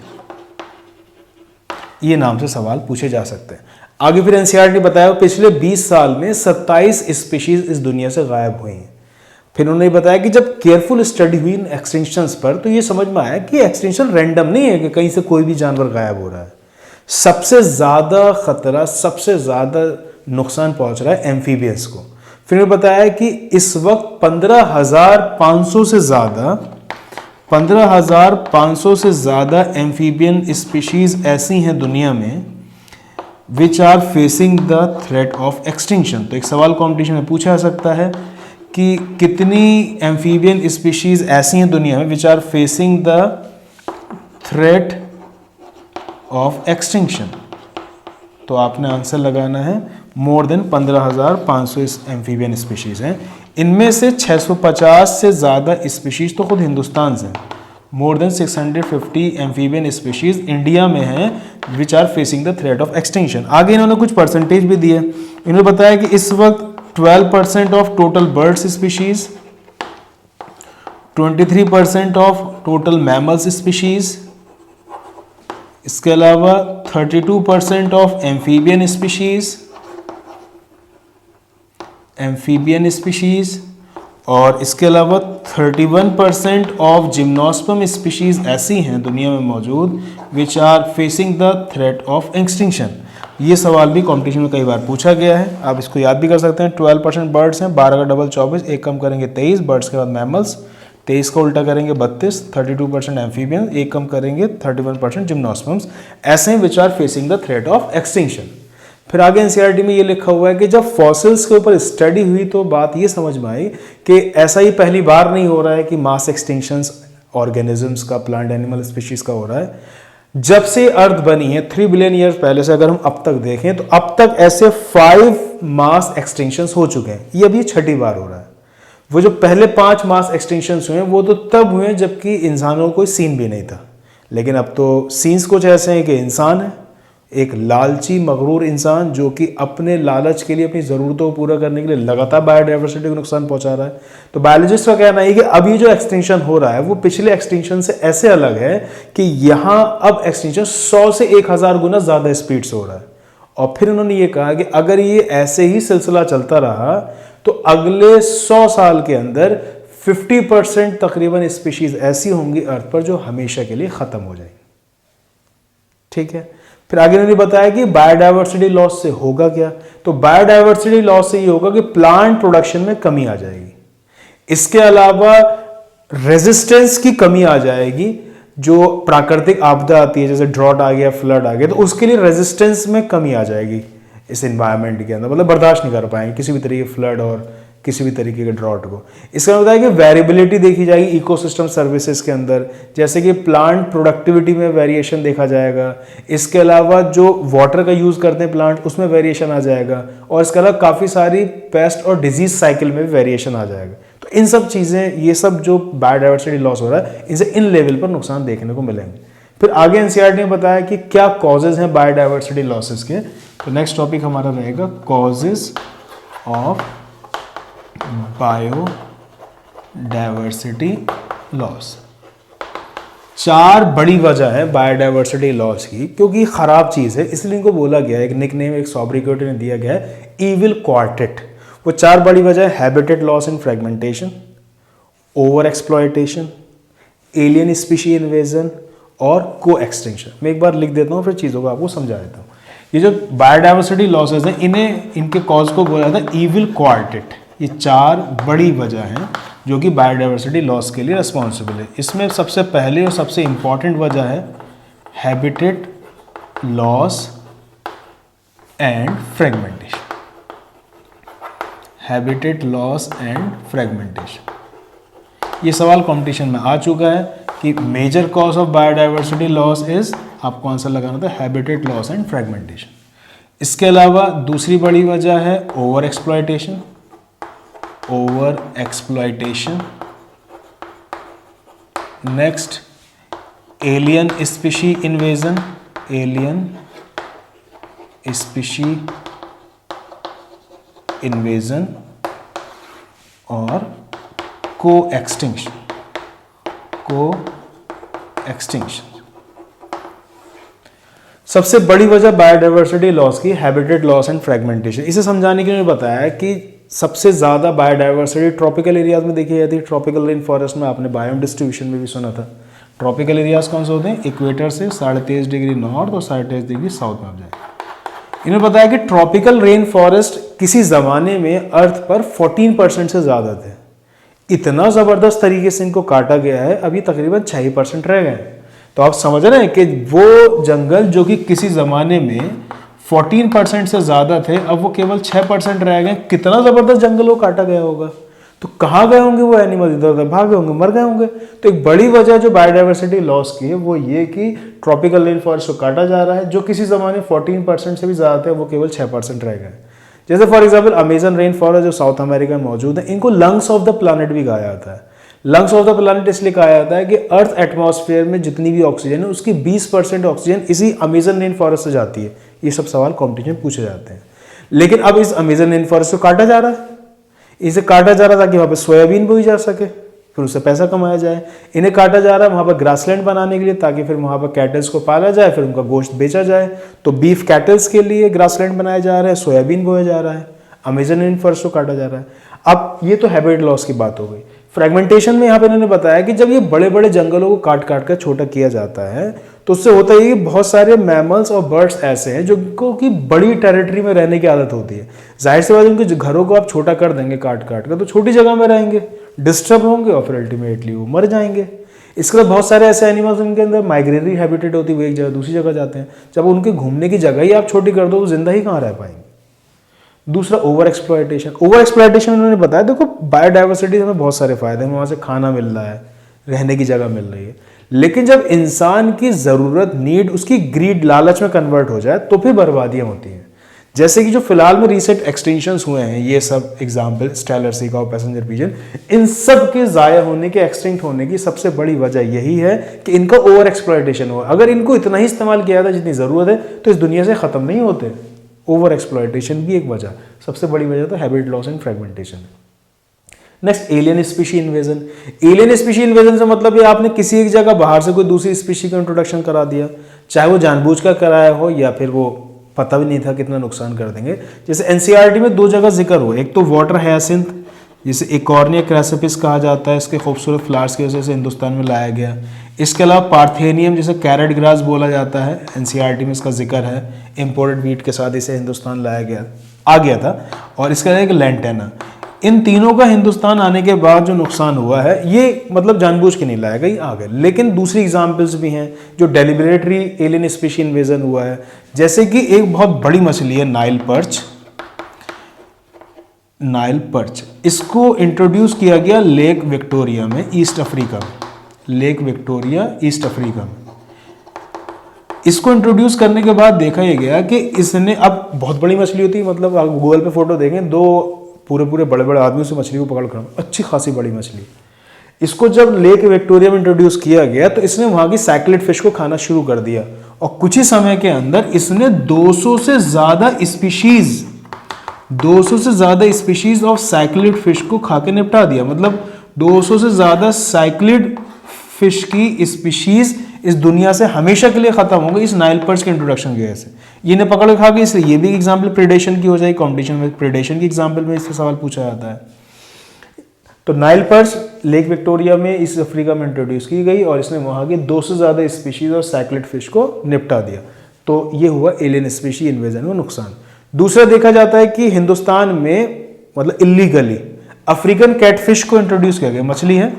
ये नाम से सवाल पूछे जा सकते हैं। आगे फिर एनसीईआरटी ने बताया पिछले 20 साल में 27 स्पीशीज इस दुनिया से गायब हुई हैं। फिर उन्होंने बताया कि जब केयरफुल स्टडी हुई इन एक्सटिंक्शंस पर, तो ये समझ में आया कि एक्सटिंक्शन रैंडम नहीं है कि कहीं से कोई भी जानवर गायब हो रहा है। सबसे ज़्यादा खतरा, सबसे ज़्यादा नुकसान पहुंच रहा है एम्फीबियंस को। फिर उन्होंने बताया कि इस वक्त 15,500 से ज़्यादा एम्फीबियन स्पीशीज़ ऐसी हैं दुनिया में which are facing the threat of extinction. तो एक सवाल कॉम्पिटिशन में पूछा जा सकता है कि कितनी एम्फीबियन स्पीशीज़ ऐसी हैं दुनिया में which are facing the threat of extinction. तो आपने आंसर लगाना है मोर देन 15,500 एम्फीबियन स्पीशीज़ हैं। इनमें से 650 से ज़्यादा स्पीशीज़ तो खुद हिंदुस्तान से, more than 650 amphibian species India में हैं which are facing the threat of extinction. आगे इन्होंने कुछ परसेंटेज भी दिए। इन्होंने बताया कि इस वक्त 12% of total birds species, 23% of total mammals species, इसके अलावा 32% ऑफ एम्फीबियन स्पीशीज़, और इसके अलावा 31% ऑफ जिम्नोस्पर्म स्पीशीज़ ऐसी हैं दुनिया में मौजूद which are facing the threat of extinction. ये सवाल भी कॉम्पिटिशन में कई बार पूछा गया है, आप इसको याद भी कर सकते हैं। 12% बर्ड्स हैं, 12 का डबल 24, एक कम करेंगे 23, बर्ड्स के बाद मैमल्स, 23 का उल्टा करेंगे 32, 32% एम्फीबियन, एक कम करेंगे 31% जिम्नोस्पर्म्स ऐसे हैं which are facing the threat of extinction. फिर आगे एनसीईआरटी में ये लिखा हुआ है कि जब फॉसिल्स के ऊपर स्टडी हुई तो बात ये समझ में आई कि ऐसा ही पहली बार नहीं हो रहा है कि मास एक्सटिंक्शंस ऑर्गेनिजम्स का, प्लांट एनिमल स्पीशीज का हो रहा है। जब से अर्थ बनी है 3 बिलियन ईयर्स पहले से अगर हम अब तक देखें तो अब तक ऐसे 5 मास एक्सटिंक्शंस हो चुके हैं। ये अभी छठी बार हो रहा है। वो जो पहले 5 मास एक्सटिंक्शंस हुए वो तो तब हुए जबकि इंसानों को कोई सीन भी नहीं था, लेकिन अब तो सीन्स कुछ ऐसे हैं कि इंसान है, एक लालची मगरूर इंसान जो कि अपने लालच के लिए, अपनी ज़रूरतों को पूरा करने के लिए लगातार बायोडाइवर्सिटी को नुकसान पहुंचा रहा है। तो बायोलॉजिस्ट का कहना है कि अभी जो एक्सटिंक्शन हो रहा है वो पिछले एक्सटिंक्शन से ऐसे अलग है कि यहाँ अब एक्सटिंक्शन 100 से 1000 गुना ज़्यादा स्पीड से हो रहा है। और फिर उन्होंने ये कहा कि अगर ये ऐसे ही सिलसिला चलता रहा तो अगले 100 साल के अंदर 50% तकरीबन स्पीशीज़ ऐसी होंगी अर्थ पर जो हमेशा के लिए ख़त्म हो जाएंगी। ठीक है। फिर आगे उन्होंने बताया कि बायोडाइवर्सिटी लॉस से होगा क्या। तो बायोडाइवर्सिटी लॉस से ये होगा कि प्लांट प्रोडक्शन में कमी आ जाएगी, इसके अलावा रेजिस्टेंस की कमी आ जाएगी। जो प्राकृतिक आपदा आती है जैसे ड्रॉट आ गया, फ्लड आ गया, तो उसके लिए रेजिस्टेंस में कमी आ जाएगी। इस इन्वायरमेंट के अंदर, मतलब बर्दाश्त नहीं कर पाएंगे किसी भी तरीके फ्लड और किसी भी तरीके के ड्रॉट को। इसका मतलब है कि वेरिएबिलिटी देखी जाएगी इकोसिस्टम सर्विसेज के अंदर, जैसे कि प्लांट प्रोडक्टिविटी में वेरिएशन देखा जाएगा, इसके अलावा जो वाटर का यूज़ करते हैं प्लांट उसमें वेरिएशन आ जाएगा, और इसके अलावा काफ़ी सारी पेस्ट और डिजीज साइकिल में भी वेरिएशन आ जाएगा। तो इन सब चीज़ें, ये सब जो बायोडाइवर्सिटी लॉस हो रहा है, इनसे इन लेवल पर नुकसान देखने को मिलेंगे। फिर आगे एनसीईआरटी ने बताया कि क्या कॉजेज हैं बायोडाइवर्सिटी लॉसेस के। तो नेक्स्ट टॉपिक हमारा रहेगा कॉजेज ऑफ बायोडाइवर्सिटी लॉस। 4 बड़ी वजह है बायोडाइवर्सिटी लॉस की, क्योंकि खराब चीज़ है इसलिए इनको बोला गया है, एक निकनेम एक सॉब्रिकेटर ने दिया गया है, ईविल क्वार्टेट। वो 4 बड़ी वजह है habitat loss and fragmentation, over exploitation, alien species invasion और को एक्सटिंक्शन। मैं एक बार लिख देता हूँ फिर चीज़ों को आपको समझा देता हूँ। ये जो बायोडाइवर्सिटी लॉसेज हैं, इनके कॉज को बोला जाता है ईविल क्वार्टेट। ये 4 बड़ी वजह हैं जो कि बायोडाइवर्सिटी लॉस के लिए रिस्पॉन्सिबल है। इसमें सबसे पहले और सबसे इंपॉर्टेंट वजह है habitat loss and fragmentation. Habitat loss and fragmentation. ये सवाल कंपटीशन में आ चुका है कि major cause of biodiversity loss is, आपको आंसर लगाना था हैबिटेट लॉस एंड फ्रेगमेंटेशन। इसके अलावा दूसरी बड़ी वजह है over exploitation. Over exploitation. Next alien species invasion. Alien species invasion और को एक्सटिंक्शन। को एक्सटिंक्शन। सबसे बड़ी वजह बायोडाइवर्सिटी लॉस की हैबिटेट लॉस एंड फ्रेगमेंटेशन। इसे समझाने के लिए बताया कि सबसे ज़्यादा बायोडाइवर्सिटी ट्रॉपिकल एरियाज में देखी जाती है। ट्रॉपिकल रेन फॉरेस्ट में आपने बायोम डिस्ट्रीब्यूशन में भी सुना था। ट्रॉपिकल एरियाज कौन से होते हैं? इक्वेटर से 23.5 डिग्री नॉर्थ और 23.5 डिग्री साउथ में आप जाए। इन्होंने बताया कि ट्रॉपिकल रेन फॉरेस्ट किसी ज़माने में अर्थ पर 14% से ज़्यादा थे। इतना ज़बरदस्त तरीके से इनको काटा गया है, अभी तकरीबन 6% रह गए। तो आप समझ रहे हैं कि वो जंगल जो कि किसी ज़माने में 14% से ज़्यादा थे, अब वो केवल 6% रह गए। कितना ज़बरदस्त जंगल वो काटा गया होगा। तो कहाँ गए होंगे वो एनिमल? इधर उधर भागे होंगे, मर गए होंगे। तो एक बड़ी वजह जो बायोडाइवर्सिटी लॉस की है वो ये कि ट्रॉपिकल रेन फॉरेस्ट को काटा जा रहा है, जो किसी ज़माने 14% से भी ज़्यादा थे, वो केवल 6% रह गए। जैसे for example Amazon rain forest जो साउथ अमेरिका में मौजूद है, इनको लंग्स ऑफ द प्लानट भी कहा जाता है। लंग्स ऑफ द प्लानट इसलिए कहा जाता है कि अर्थ एटमॉस्फेयर में जितनी भी ऑक्सीजन है उसकी 20% ऑक्सीजन इसी अमेजन रेन फॉरेस्ट से जाती है। ये सब सवाल कॉम्पिटिशन पूछे जाते हैं। लेकिन अब इस अमेजन रेन फॉरेस्ट को काटा जा रहा है। इसे काटा जा रहा था कि वहाँ पे सोयाबीन बोई जा सके, फिर उससे पैसा कमाया जाए। इन्हें काटा जा रहा है वहाँ पर ग्रासलैंड बनाने के लिए, ताकि फिर वहाँ पर कैटल्स को पाला जाए, फिर उनका गोश्त बेचा जाए। तो बीफ कैटल्स के लिए ग्रासलैंड बनाया जा रहा है, सोयाबीन बोया जा रहा है, अमेजन रेन फॉरेस्ट को काटा जा रहा है। अब ये तो हैबिटेट लॉस की बात हो गई। फ्रेगमेंटेशन में यहाँ पे इन्होंने बताया कि जब ये बड़े बड़े जंगलों को काट काट कर छोटा किया जाता है, तो उससे होता है कि बहुत सारे मैमल्स और बर्ड्स ऐसे हैं जिनको कि बड़ी टेरिटरी में रहने की आदत होती है। जाहिर सी बात है, उनके घरों को आप छोटा कर देंगे काट काट कर, तो छोटी जगह में रहेंगे, डिस्टर्ब होंगे और फिर अल्टीमेटली वो मर जाएंगे। इसके बाद बहुत सारे ऐसे एनिमल्स उनके अंदर माइग्रेटरी हैबिटेट होती है, वो एक जगह दूसरी जगह जाते हैं। जब उनके घूमने की जगह ही आप छोटी कर दो तो जिंदा ही कहाँ रह पाएंगे। दूसरा ओवर एक्सप्लॉयटेशन। ओवर एक्सप्लॉयटेशन उन्होंने बताया, देखो बायोडाइवर्सिटी से हमें बहुत सारे फायदे हैं, वहाँ से खाना मिल रहा है, रहने की जगह मिल रही है, लेकिन जब इंसान की ज़रूरत, नीड, उसकी ग्रीड, लालच में कन्वर्ट हो जाए तो फिर बर्बादियाँ होती हैं। जैसे कि जो फिलहाल में रिसेंट एक्सटिंक्शंस हुए हैं, ये सब एग्जाम्पल स्टेलर सीका और पैसेंजर पिजन, इन सब के ज़ाया होने के, एक्सटिंक्ट होने की सबसे बड़ी वजह यही है कि इनका ओवर एक्सप्लॉयटेशन हुआ। अगर इनको इतना ही इस्तेमाल किया था जितनी ज़रूरत है तो इस दुनिया से ख़त्म नहीं होते। ओवर एक्सप्लॉयटेशन भी एक वजह, सबसे बड़ी वजह तो habitat loss and fragmentation. Next alien species invasion. Alien species invasion से मतलब ये आपने किसी एक जगह बाहर से कोई दूसरी स्पीशी का इंट्रोडक्शन करा दिया, चाहे वो जानबूझकर कराया हो या फिर वो पता भी नहीं था कितना नुकसान कर देंगे। जैसे एनसीईआरटी में 2 जगह जिक्र हुआ, एक तो वाटर हायासिंथ जिसे इकॉर्निया क्रैसिपिस कहा जाता है, इसके खूबसूरत फ्लावर्स की वजह से हिंदुस्तान में लाया गया। इसके अलावा पार्थेनियम जिसे कैरेट ग्रास बोला जाता है, एनसीईआरटी में इसका जिक्र है, इंपोर्टेड वीट के साथ इसे हिंदुस्तान लाया गया आ गया था। और इसके अलावा एक लैंटेना। इन तीनों का हिंदुस्तान आने के बाद जो नुकसान हुआ है ये मतलब जानबूझ के नहीं लाया गया, ये आ गए। लेकिन दूसरी एग्जाम्पल्स भी हैं जो डेलिबरेटरी एलियन स्पीशी इन्वेजन हुआ है, जैसे कि एक बहुत बड़ी मछली है नाइल पर्च। नाइल पर्च इसको इंट्रोड्यूस किया गया लेक विक्टोरिया में, ईस्ट अफ्रीका में। लेक विक्टोरिया ईस्ट अफ्रीका में इसको इंट्रोड्यूस करने के बाद देखा यह गया कि इसने, अब बहुत बड़ी मछली होती है, मतलब आप गूगल पे फोटो देखें, दो पूरे पूरे बड़े बड़े आदमी उस मछली को पकड़ कर, अच्छी खासी बड़ी मछली। इसको जब लेक विक्टोरिया में इंट्रोड्यूस किया गया तो इसने वहां की सैक्लेड फिश को खाना शुरू कर दिया और कुछ ही समय के अंदर इसने 200 से ज्यादा स्पीशीज ऑफ साइक्लिड फिश को खा के निपटा दिया। मतलब 200 से ज्यादा साइक्लिड फिश की स्पीशीज इस दुनिया से हमेशा के लिए खत्म हो गई इस नाइल पर्च के इंट्रोडक्शन की वजह से। ये ने पकड़ के खा गई, इसलिए ये भी एग्जाम्पल प्रेडेशन की हो जाएगी। कॉम्पिटिशन में प्रेडेशन की एग्जाम्पल में इससे सवाल पूछा जाता है। तो नाइल पर्च लेक विक्टोरिया में ईस्ट अफ्रीका में इंट्रोड्यूस की गई और इसने वहां के 200 से ज्यादा स्पीशीज और साइक्लिड फिश को निपटा दिया। तो ये हुआ एलियन स्पीशी इन्वेजन में नुकसान। दूसरा देखा जाता है कि हिंदुस्तान में मतलब इलीगली अफ्रीकन कैटफिश को इंट्रोड्यूस किया गया। मछली है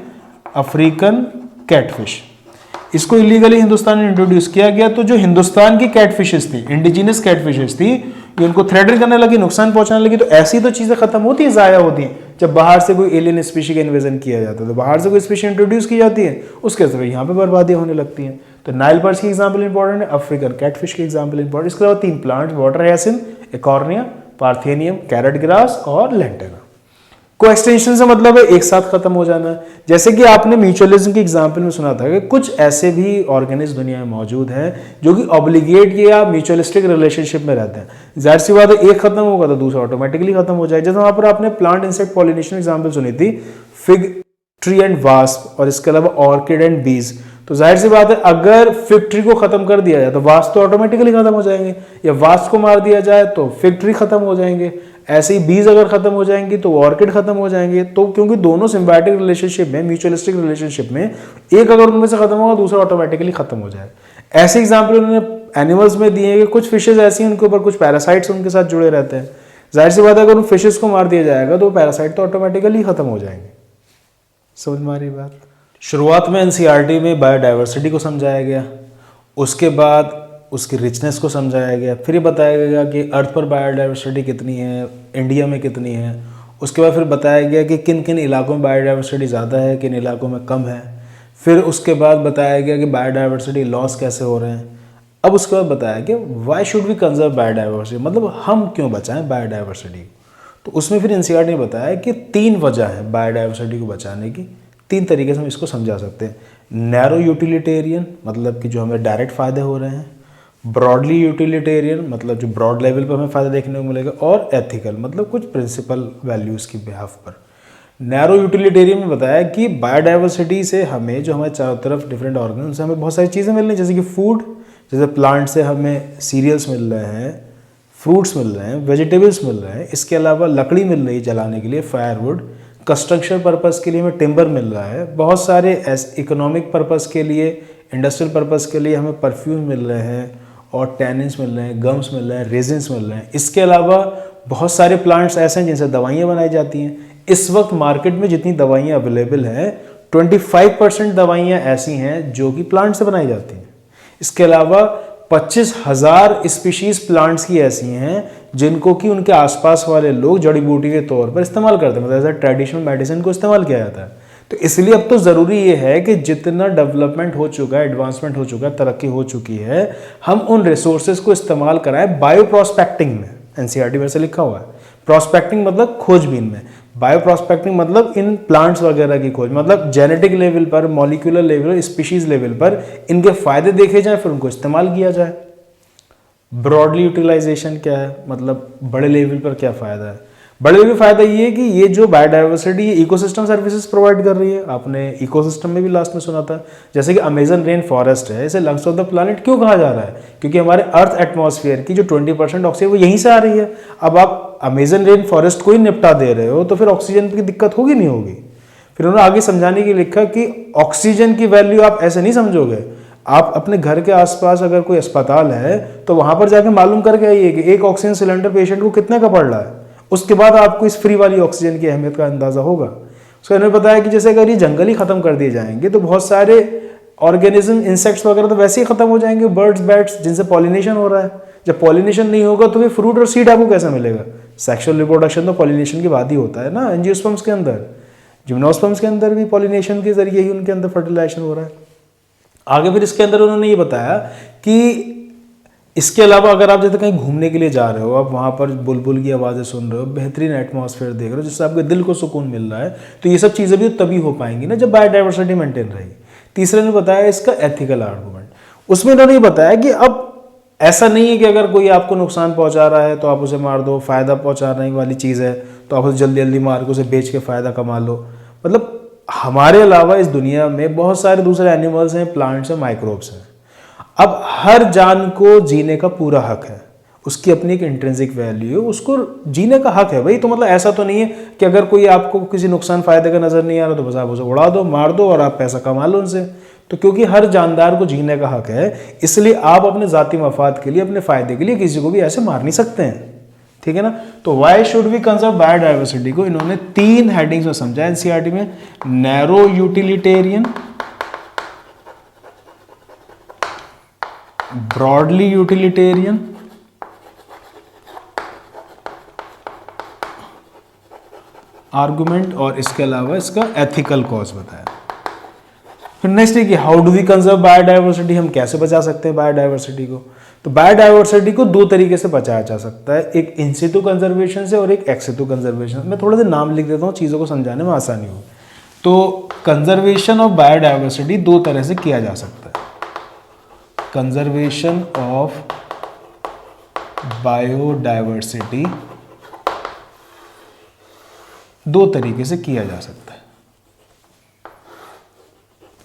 अफ्रीकन कैटफिश, इसको इलीगली हिंदुस्तान में इंट्रोड्यूस किया गया। तो जो हिंदुस्तान की कैटफिशेस थी, इंडिजिनस कैटफिशेस थी, ये उनको थ्रेटन करने लगी, नुकसान पहुंचाने लगी। तो ऐसी तो चीजें खत्म होती हैं, जाया होती हैं जब बाहर से कोई एलियन स्पीशी का इन्वेजन किया जाता है। तो बाहर से कोई स्पीशी इंट्रोड्यूस की जाती है, उसके असर यहाँ पे बर्बादी होने लगती है। तो नाइल पर्च की एग्जाम्पल इंपॉर्टेंट है, अफ्रीकन कैटफिश की एग्जाम्पल इंपॉर्टेंट। इसके अलावा 3 plant, water hyacinth, एकॉर्निया, parthenium, carrot grass और लेंटेना। को एक्सटेंशन से मतलब है एक साथ खत्म हो जाना। जैसे कि आपने म्यूचुअलिज्म की एग्जांपल में सुना था कि कुछ ऐसे भी ऑर्गेनिज्म दुनिया में मौजूद हैं जो कि ऑब्लिगेट या म्यूचुअलिस्टिक रिलेशनशिप में रहते हैं। जाहिर सी बात है, एक खत्म होगा तो दूसरा ऑटोमेटिकली खत्म हो जाए। जैसे वहां पर आपने प्लांट इंसेक्ट पॉलिनेशन एग्जाम्पल सुनी थी, फिग ट्री एंड वास्प, और इसके अलावा ऑर्किड एंड बीज। तो जाहिर सी बात है, अगर फिग ट्री को खत्म कर दिया जाए तो वास्प तो ऑटोमेटिकली खत्म हो जाएंगे, या वास्प को मार दिया जाए तो फिग ट्री खत्म हो जाएंगे। ऐसे ही बीज अगर खत्म हो जाएंगी तो ऑर्किड खत्म हो जाएंगे। तो क्योंकि दोनों सिम्बायोटिक रिलेशनशिप में, म्यूचुअलिस्टिक रिलेशनशिप में, एक अगर उनमें से खत्म होगा दूसरा ऑटोमेटिकली खत्म हो जाएगा। ऐसे एग्जाम्पल उन्होंने एनिमल्स में दिए कि कुछ फिशेज ऐसी हैं उनके ऊपर कुछ पैरासाइट्स उनके साथ जुड़े रहते हैं। जाहिर सी बात है, अगर उन फिशेज को मार दिया जाएगा तो पैरासाइट तो ऑटोमेटिकली खत्म हो जाएंगे। समझ में आ रही बात? शुरुआत में एनसीईआरटी में बायोडाइवर्सिटी को समझाया गया, उसके बाद उसकी रिचनेस को समझाया गया, फिर ये बताया गया कि अर्थ पर बायोडाइवर्सिटी कितनी है, इंडिया में कितनी है। उसके बाद फिर बताया गया कि किन किन इलाकों में बायोडाइवर्सिटी ज़्यादा है, किन इलाकों में कम है। फिर उसके बाद बताया गया कि बायोडाइवर्सिटी लॉस कैसे हो रहे हैं। अब उसके बाद बताया कि why should we conserve biodiversity, मतलब हम क्यों बचाएं बायोडाइवर्सिटी। तो उसमें फिर एनसीईआरटी ने बताया कि 3 वजह है बायोडाइवर्सिटी को बचाने की। 3 तरीके से हम इसको समझा सकते हैं। नैरो यूटिलिटेरियन, मतलब कि जो हमें डायरेक्ट फ़ायदे हो रहे हैं। ब्रॉडली यूटिलिटेरियन, मतलब जो ब्रॉड लेवल पर हमें फ़ायदा देखने को मिलेगा। और एथिकल, मतलब कुछ प्रिंसिपल वैल्यूज़ की बिहाफ पर। नैरो यूटिलिटेरियन में बताया कि बायोडाइवर्सिटी से हमें, जो हमारे चारों तरफ डिफरेंट ऑर्गन से हमें बहुत सारी चीज़ें मिल रही हैं, जैसे कि फूड, जैसे प्लांट से हमें सीरियल्स मिल रहे हैं, फ्रूट्स मिल रहे हैं, वेजिटेबल्स मिल रहे हैं। इसके अलावा लकड़ी मिल रही है जलाने के लिए, फायरवुड। कंस्ट्रक्शन पर्पज़ के लिए हमें टिम्बर मिल रहा है। बहुत सारे इकोनॉमिक पर्पज़ के लिए, इंडस्ट्रियल पर्पज़ के लिए हमें परफ्यूम मिल रहे हैं, और टैनिन्स मिल रहे हैं, गम्स मिल रहे हैं, रेजिन्स मिल रहे हैं। इसके अलावा बहुत सारे प्लांट्स ऐसे हैं जिनसे दवाइयाँ बनाई जाती हैं। इस वक्त मार्केट में जितनी दवाइयाँ अवेलेबल हैं, 25% दवाइयाँ ऐसी हैं जो कि प्लांट से बनाई जाती हैं। इसके अलावा 25,000 स्पीशीज़ प्लांट्स की ऐसी हैं जिनको कि उनके आसपास वाले लोग जड़ी बूटी के तौर पर इस्तेमाल करते हैं, मतलब एज अ ट्रेडिशनल मेडिसिन को इस्तेमाल किया जाता है। तो इसलिए अब तो ज़रूरी ये है कि जितना डेवलपमेंट हो चुका है, एडवांसमेंट हो चुका है, तरक्की हो चुकी है, हम उन रिसोर्सेज को इस्तेमाल कराएं बायो प्रोस्पेक्टिंग में। एनसीईआरटी में से लिखा हुआ है। प्रोस्पेक्टिंग मतलब खोजबीन में, बायो प्रोस्पेक्टिंग मतलब इन प्लांट्स वगैरह की खोज, मतलब जेनेटिक लेवल पर, मॉलिक्यूलर लेवल, स्पीशीज लेवल पर इनके फायदे देखे जाएं, फिर उनको इस्तेमाल किया जाए। ब्रॉडली यूटिलाइजेशन क्या है, मतलब बड़े लेवल पर क्या फ़ायदा है। बड़े लेवल फ़ायदा ये है कि ये जो बायोडाइवर्सिटी इकोसिस्टम सर्विसेज प्रोवाइड कर रही है। आपने इकोसिस्टम में भी लास्ट में सुना था, जैसे कि अमेजन रेन फॉरेस्ट है, इसे लंग्स ऑफ द प्लैनेट क्यों कहा जा रहा है, क्योंकि हमारे अर्थ एटमॉस्फेयर की जो 20% ऑक्सीजन वो यहीं से आ रही है। अब आप अमेजन रेन फॉरेस्ट को ही निपटा दे रहे हो तो फिर ऑक्सीजन की दिक्कत होगी नहीं होगी। फिर उन्होंने आगे समझाने के लिए लिखा कि ऑक्सीजन की वैल्यू आप ऐसे नहीं समझोगे। आप अपने घर के आसपास अगर कोई अस्पताल है तो वहां पर जाके मालूम करके आइए कि एक ऑक्सीजन सिलेंडर पेशेंट को कितने का पड़ रहा है। उसके बाद आपको इस फ्री वाली ऑक्सीजन की अहमियत का अंदाज़ा होगा। सो इन्होंने बताया कि जैसे अगर ये जंगल ही ख़त्म कर दिए जाएंगे तो बहुत सारे ऑर्गेनिज्म, इंसेक्ट्स वगैरह तो वैसे ही ख़त्म हो जाएंगे, बर्ड्स, बैट्स, जिनसे पॉलिनेशन हो रहा है। जब पॉलिनेशन नहीं होगा तो फिर फ्रूट और सीड आपको कैसे मिलेगा? सेक्सुअल रिप्रोडक्शन तो पॉलिनेशन के बाद ही होता है ना, एंजियोस्पर्म्स के अंदर। जिम्नोस्पर्म्स के अंदर भी पॉलिनेशन के जरिए ही उनके अंदर फर्टिलाइजेशन हो रहा है। आगे फिर इसके अंदर उन्होंने ये बताया कि इसके अलावा अगर आप जैसे कहीं घूमने के लिए जा रहे हो, आप वहाँ पर बुलबुल की आवाज़ें सुन रहे हो, बेहतरीन एटमॉस्फेयर देख रहे हो जिससे आपके दिल को सुकून मिल रहा है, तो ये सब चीज़ें भी तभी हो पाएंगी ना जब बायोडाइवर्सिटी मेंटेन रहेगी। तीसरे ने बताया इसका एथिकल आर्गूमेंट। उसमें इन्होंने ये बताया कि अब ऐसा नहीं है कि अगर कोई आपको नुकसान पहुंचा रहा है तो आप उसे मार दो, फ़ायदा पहुंचाने वाली चीज़ है तो आप उसे जल्दी जल्दी मार के उसे बेच के फ़ायदा कमा लो। मतलब हमारे अलावा इस दुनिया में बहुत सारे दूसरे एनिमल्स हैं, प्लांट्स हैं, माइक्रोब्स हैं। अब हर जान को जीने का पूरा हक है, उसकी अपनी एक इंट्रिंसिक वैल्यू है, उसको जीने का हक है भाई। तो मतलब ऐसा तो नहीं है कि अगर कोई आपको किसी नुकसान फ़ायदे का नज़र नहीं आ रहा तो बस आप उसे उड़ा दो, मार दो और आप पैसा कमा लो उनसे। तो क्योंकि हर जानदार को जीने का हक है, इसलिए आप अपने ज़ाती मफाद के लिए, अपने फ़ायदे के लिए किसी को भी ऐसे मार नहीं सकते हैं। ठीक है ना। तो why should we conserve biodiversity को इन्होंने 3 हेडिंग्स में समझा एनसीईआरटी में। Narrow utilitarian, broadly utilitarian, argument, और इसके अलावा इसका एथिकल कॉज बताया। फिर नेक्स्ट है कि how do we conserve biodiversity, हम कैसे बचा सकते हैं बायोडाइवर्सिटी को। तो बायोडाइवर्सिटी को 2 तरीके से बचाया जा सकता है, एक इन सितु कंजर्वेशन से और एक एक्स सितु कंजर्वेशन। मैं थोड़े से नाम लिख देता हूँ, चीज़ों को समझाने में आसानी हो। तो कंजर्वेशन ऑफ बायोडाइवर्सिटी 2 तरह से किया जा सकता है। कंजर्वेशन ऑफ बायोडाइवर्सिटी 2 तरीके से किया जा सकता है।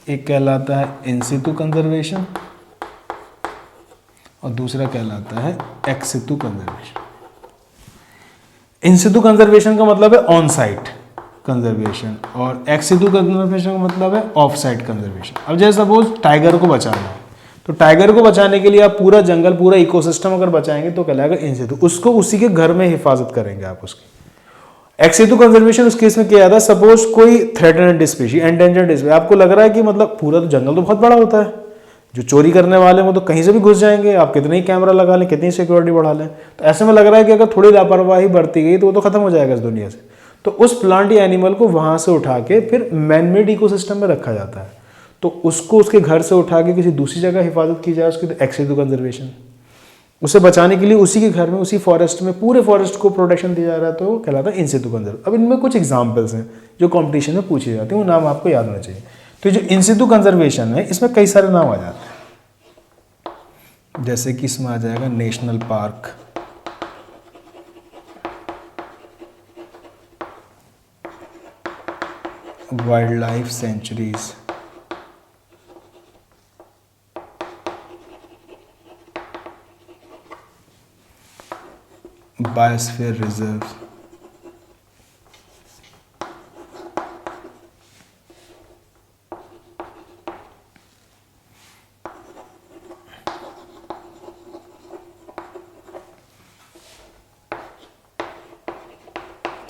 एक कहलाता है इन सितु कंजर्वेशन और दूसरा कहलाता है एक्स सितु कंजर्वेशन। इन सितु कंजर्वेशन का मतलब है ऑन साइट कंजर्वेशन और एक्स सितु कंजर्वेशन का मतलब है ऑफ साइट कंजर्वेशन। अब जैसे सपोज टाइगर को बचाना है, तो टाइगर को बचाने के लिए आप पूरा जंगल, पूरा इकोसिस्टम अगर बचाएंगे तो कहलाएगा इन सितु, उसको उसी के घर में हिफाजत करेंगे आप उसकी। एक्स सितु कंजर्वेशन उस केस में क्या आता है, सपोज कोई थ्रेटेंड स्पीशीज, एंडेंजर्ड स्पीशीज, आपको लग रहा है कि मतलब पूरा तो जंगल तो बहुत बड़ा होता है, जो चोरी करने वाले वो तो कहीं से भी घुस जाएंगे, आप कितने ही कैमरा लगा लें, कितनी सिक्योरिटी बढ़ा लें, तो ऐसे में लग रहा है कि अगर थोड़ी लापरवाही बरती गई तो वो तो खत्म हो जाएगा इस दुनिया से। तो उस प्लांट या एनिमल को वहां से उठा के फिर मैन मेड इकोसिस्टम में रखा जाता है, तो उसको उसके घर से उठा के किसी दूसरी जगह हिफाजत की जाए उसकी, तो एक्स सितु कंजर्वेशन। उसे बचाने के लिए उसी के घर में, उसी फॉरेस्ट में, पूरे फॉरेस्ट को प्रोटेक्शन दिया जा रहा है, तो वो कहलाता है इन सितु कंजर्व। अब इनमें कुछ एग्जांपल्स हैं जो कंपटीशन में पूछे जाते हैं, वो नाम आपको याद होना चाहिए। तो जो इन सितु कंजर्वेशन है इसमें कई सारे नाम आ जाते हैं, जैसे कि इसमें आ जाएगा national park, wild life sanctuaries, biosphere reserve,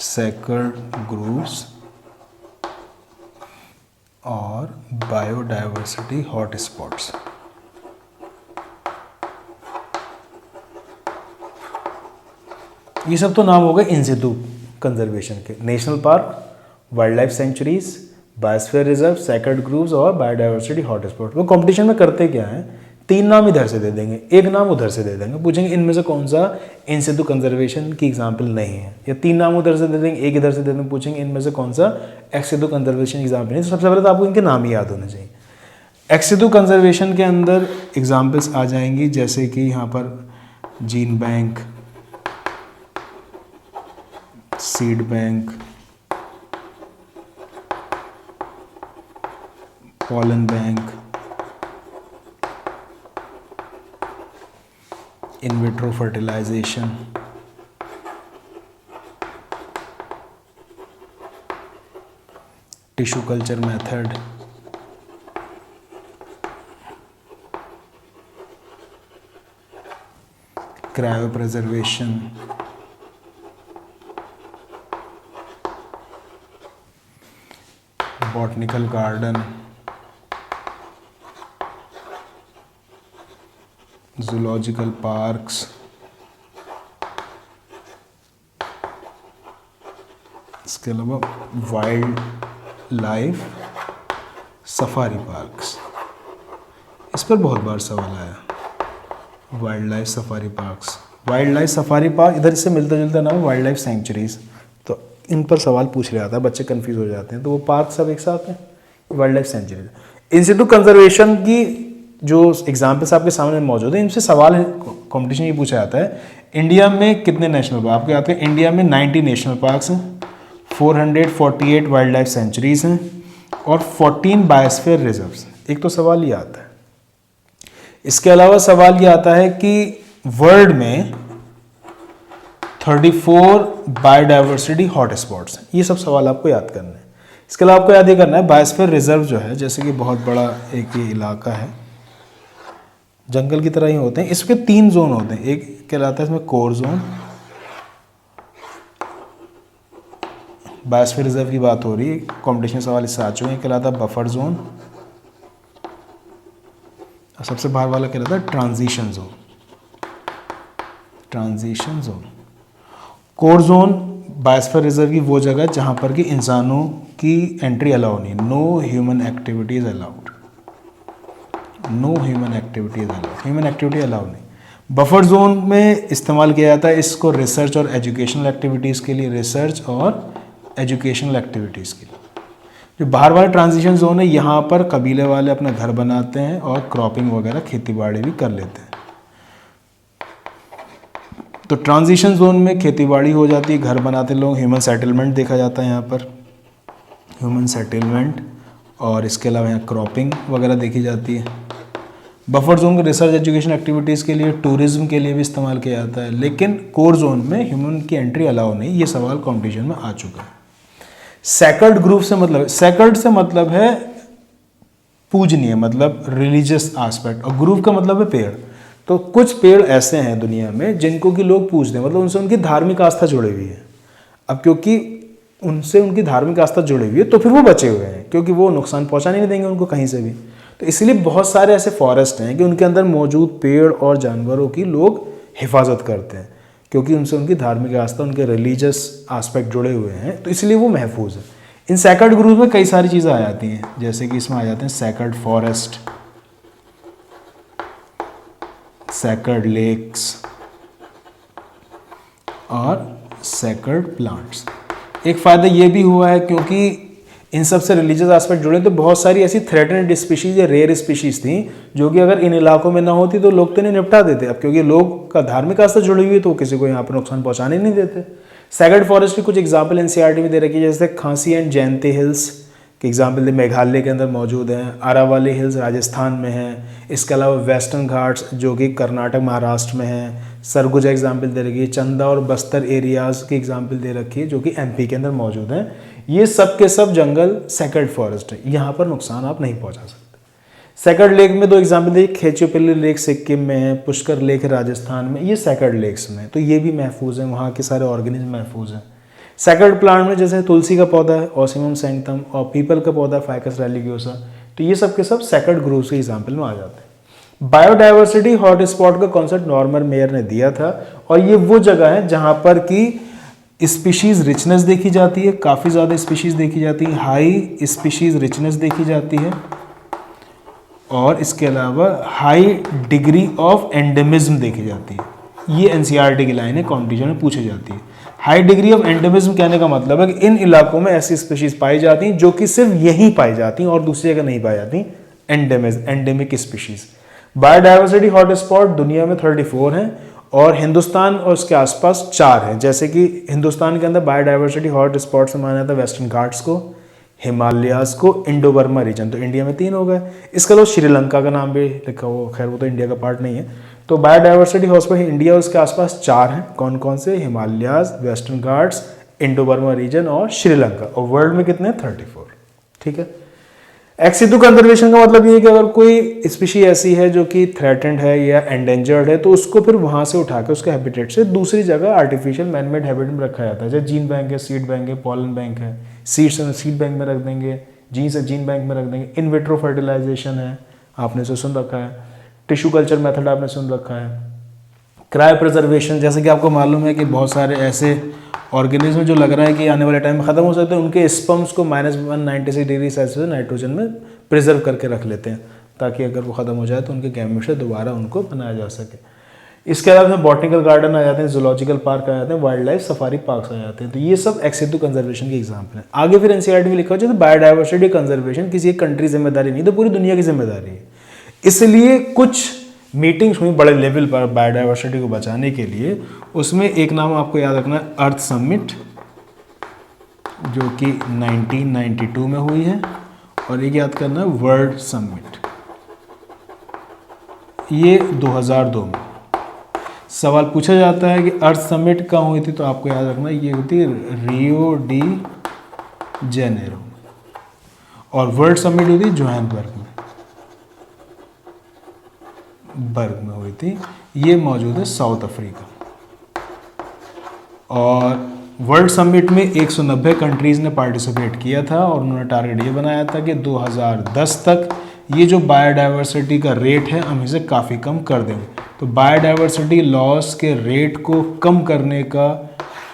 sacred grooves और बायोडाइवर्सिटी हॉटस्पॉट्स। ये सब तो नाम हो गए इन सितु कंजर्वेशन के। National park, wild life sanctuaries, biosphere reserve, sacred grooves और बायोडाइवर्सिटी हॉटस्पॉट। वो कंपटीशन में करते क्या है, 3 नाम इधर से दे देंगे, एक नाम उधर से दे देंगे, पूछेंगे इनमें से कौन सा इन सितु कंजर्वेशन की एग्जाम्पल नहीं है, या 3 नाम उधर से दे देंगे, एक इधर से दे देंगे, पूछेंगे इनमें से कौन सा एक्स सितु कंजर्वेशन एग्जाम्पल नहीं। तो सबसे पहले तो आपको इनके नाम ही याद होने चाहिए। एक्स सितु कंजर्वेशन के अंदर एग्जाम्पल्स आ जाएंगी, जैसे कि यहाँ पर gene bank, seed bank, pollen bank, in vitro fertilisation, tissue culture method, cryopreservation, botanical garden, zoological parks, इसके अलावा वाइल्ड लाइफ सफारी पार्क्स। इस पर बहुत बार सवाल आया, wild life safari parks. Wild life safari park इधर इससे मिलता जुलता नाम है वाइल्ड लाइफ सेंचुरीज, तो इन पर सवाल पूछ लिया था, बच्चे कंफ्यूज हो जाते हैं, तो वो पार्क सब एक साथ हैं, wild life sanctuaries. Institute conservation की जो एग्जाम्पल्स आपके सामने मौजूद है, इनसे सवाल कॉम्पिटिशन ये पूछा जाता है, इंडिया में कितने नेशनल पार्क? आपको याद है इंडिया में 90 नेशनल पार्क्स हैं, 448 वाइल्ड लाइफ सेंचुरीज हैं और 14 बायोस्फीयर रिजर्व्स। एक तो सवाल ये आता है। इसके अलावा सवाल ये आता है कि वर्ल्ड में 34 बायोडाइवर्सिटी हॉटस्पॉट्स हैं। ये सब सवाल आपको याद करना है। इसके अलावा आपको याद ये करना है बायोस्फीयर रिजर्व जो है, जैसे कि बहुत बड़ा एक ये इलाका है, जंगल की तरह ही होते हैं। इसके 3 जोन होते हैं, एक कहलाता है इसमें कोर जोन, बायोस्फीयर रिजर्व की बात हो रही है, कॉम्पिटिशन सवाल इससे आ चुके हैं, कहलाता है बफर जोन, और सबसे बाहर वाला कहलाता है transition zone. Transition zone, core zone biosphere reserve की वो जगह जहां पर कि इंसानों की एंट्री अलाउ नहीं, no human activities allowed, no human activities allowed, human activity allow नहीं। बफर जोन में इस्तेमाल किया जाता है इसको रिसर्च और एजुकेशनल एक्टिविटीज़ के लिए, रिसर्च और एजुकेशनल एक्टिविटीज़ के लिए। जो बाहर वाला ट्रांजिशन जोन है, यहाँ पर कबीले वाले अपना घर बनाते हैं और क्रॉपिंग वगैरह खेती बाड़ी भी कर लेते हैं। तो ट्रांजिशन जोन में खेती बाड़ी हो जाती है, घर बनाते लोग, ह्यूमन सेटलमेंट देखा जाता है यहाँ पर, ह्यूमन सेटलमेंट, और इसके अलावा यहाँ क्रॉपिंग वगैरह देखी जाती है। बफर जोन को रिसर्च एजुकेशन एक्टिविटीज़ के लिए, टूरिज्म के लिए भी इस्तेमाल किया जाता है, लेकिन कोर जोन में ह्यूमन की एंट्री अलाउ नहीं। ये सवाल कॉम्पिटिशन में आ चुका है। सैक्रेड ग्रुप से मतलब, सैक्रेड से मतलब है पूजनीय, मतलब रिलीजियस एस्पेक्ट, और ग्रुप का मतलब है पेड़। तो कुछ पेड़ ऐसे हैं दुनिया में जिनको कि लोग पूजते हैं, मतलब उनसे उनकी धार्मिक आस्था जुड़ी हुई है। अब क्योंकि उनसे उनकी धार्मिक आस्था जुड़ी हुई है तो फिर वो बचे हुए हैं, क्योंकि वो नुकसान पहुंचाने नहीं देंगे उनको कहीं से भी। तो इसलिए बहुत सारे ऐसे फॉरेस्ट हैं कि उनके अंदर मौजूद पेड़ और जानवरों की लोग हिफाजत करते हैं, क्योंकि उनसे उनकी धार्मिक आस्था, उनके रिलीजियस एस्पेक्ट जुड़े हुए हैं, तो इसलिए वो महफूज है। इन सैक्रेड ग्रुप में कई सारी चीज़ें आ जाती हैं, जैसे कि इसमें आ जाते हैं सैक्रेड फॉरेस्ट, सैक्रेड लेक्स और सैक्रेड प्लांट्स। एक फ़ायदा ये भी हुआ है क्योंकि इन सब से रिलीजियस एस्पेक्ट जुड़े, तो बहुत सारी ऐसी थ्रेटेंड स्पीशीज़ या रेयर स्पीशीज़ थी जो कि अगर इन इलाकों में ना होती तो लोग तो इन्हें निपटा देते। अब क्योंकि लोग का धार्मिक आस्था जुड़ी हुई है तो किसी को यहाँ पर नुकसान पहुँचाने नहीं देते। सैक्रेड फॉरेस्ट की कुछ एग्जाम्पल एनसीईआरटी में दे रखी है, जैसे खांसी एंड जयंती हिल्स के एग्जाम्पल मेघालय के अंदर मौजूद हैं, अरावली हिल्स राजस्थान में हैं, इसके अलावा वेस्टर्न घाट्स जो कि कर्नाटक महाराष्ट्र में हैं, सरगुजा एग्जाम्पल दे रखी है, चंदा और बस्तर एरियाज़ की एग्जाम्पल दे रखी है जो कि एमपी के अंदर मौजूद हैं। ये सब के सब जंगल सैक्रेड फॉरेस्ट है, यहाँ पर नुकसान आप नहीं पहुँचा सकते। सैक्रेड लेक में 2 एग्जाम्पल दी, खेचुपल्ली लेक सिक्किम में है, पुष्कर लेक राजस्थान में, ये सैक्रेड लेक्स में, तो ये भी महफूज हैं, वहाँ के सारे ऑर्गेनिज्म महफूज हैं। सैक्रेड प्लांट में जैसे तुलसी का पौधा है ऑसिमम सैंक्टम, और पीपल का पौधा फाइकस रेलिगियोसा, तो ये सब के सब सैक्रेड ग्रुप्स के एग्जाम्पल में आ जाते हैं। बायोडाइवर्सिटी हॉटस्पॉट का कॉन्सेप्ट नॉर्मन मेयर ने दिया था, और ये वो जगह है जहाँ पर कि स्पीशीज़ रिचनेस देखी जाती है, काफ़ी ज़्यादा स्पीशीज़ देखी जाती है, हाई स्पीशीज़ रिचनेस देखी जाती है, और इसके अलावा हाई डिग्री ऑफ एंडेमिज्म देखी जाती है। ये एनसीईआरटी की लाइन है, कॉम्पिटिशन में पूछी जाती है। हाई डिग्री ऑफ एंडेमिज्म कहने का मतलब है कि इन इलाकों में ऐसी स्पीशीज पाई जाती हैं जो कि सिर्फ यहीं पाई जाती हैं और दूसरी जगह नहीं पाई जाती, एंडेमिक स्पीशीज। बायोडाइवर्सिटी हॉटस्पॉट दुनिया में 34 हैं और हिंदुस्तान और उसके आसपास 4 हैं। जैसे कि हिंदुस्तान के अंदर बायोडाइवर्सिटी हॉटस्पॉट से माना जाता है वेस्टर्न घाट्स को, हिमालयाज को, इंडो बर्मा रीजन, तो इंडिया में 3 हो गए। इसके अलावा श्रीलंका का नाम भी लिखा हुआ, खैर वो तो इंडिया का पार्ट नहीं है। तो बायोडाइवर्सिटी हॉटस्पॉट इंडिया और उसके आसपास 4 हैं, कौन कौन से? हिमालयाज, वेस्टर्न घाट्स, इंडो बर्मा रीजन और श्रीलंका। और वर्ल्ड में कितने? 34। ठीक है। एक्स सितु कंजर्वेशन का मतलब ये है कि अगर कोई स्पीशी ऐसी है जो कि थ्रेटेंड है या एंडेंजर्ड है तो उसको फिर वहाँ से उठा के उसके हैबिटेट से दूसरी जगह आर्टिफिशियल मैनमेड हैबिटेट में रखा जाता है। जैसे जीन बैंक है, सीड बैंक है, पॉलन बैंक है, सीड बैंक में रख देंगे जीन से जीन बैंक में रख देंगे। इन विट्रो फर्टिलाइजेशन है, आपने इसे सुन रखा है। टिश्यू कल्चर मेथड आपने सुन रखा है। क्रायो प्रिजर्वेशन, जैसे कि आपको मालूम है कि बहुत सारे ऐसे ऑर्गेनिज्म जो लग रहा है कि आने वाले टाइम में ख़त्म हो सकते हैं, उनके स्पर्म्स को -196 डिग्री सेल्सियस नाइट्रोजन में प्रिजर्व करके रख लेते हैं, ताकि अगर वो ख़त्म हो जाए तो उनके गैमेट से दोबारा उनको बनाया जा सके। इसके अलावा बॉटनिकल गार्डन आ जाते हैं, जूलॉजिकल पार्क आ जाते हैं, वाइल्ड लाइफ सफारी पार्क्स आ जाते हैं। तो ये सब एक्स सितु कंजर्वेशन के एग्जाम्पल हैं। आगे फिर एनसीईआरटी में लिखा हो, बायोडाइवर्सिटी कंजर्वेशन किसी एक कंट्री जिम्मेदारी नहीं, तो पूरी दुनिया की जिम्मेदारी है। इसलिए कुछ मीटिंग्स हुई बड़े लेवल पर बायोडाइवर्सिटी को बचाने के लिए। उसमें एक नाम आपको याद रखना है, अर्थ समिट, जो कि 1992 में हुई है, और एक याद करना है वर्ल्ड समिट, ये 2002 में। सवाल पूछा जाता है कि अर्थ समिट कहाँ हुई थी, तो आपको याद रखना ये हुई रियो डी जेनेरो, और वर्ल्ड समिट हुई थी जोहान्सबर्ग में हुई थी। ये मौजूद है साउथ अफ्रीका। और वर्ल्ड समिट में 190 कंट्रीज़ ने पार्टिसिपेट किया था, और उन्होंने टारगेट ये बनाया था कि 2010 तक ये जो बायोडाइवर्सिटी का रेट है हम इसे काफ़ी कम कर देंगे। तो बायोडाइवर्सिटी लॉस के रेट को कम करने का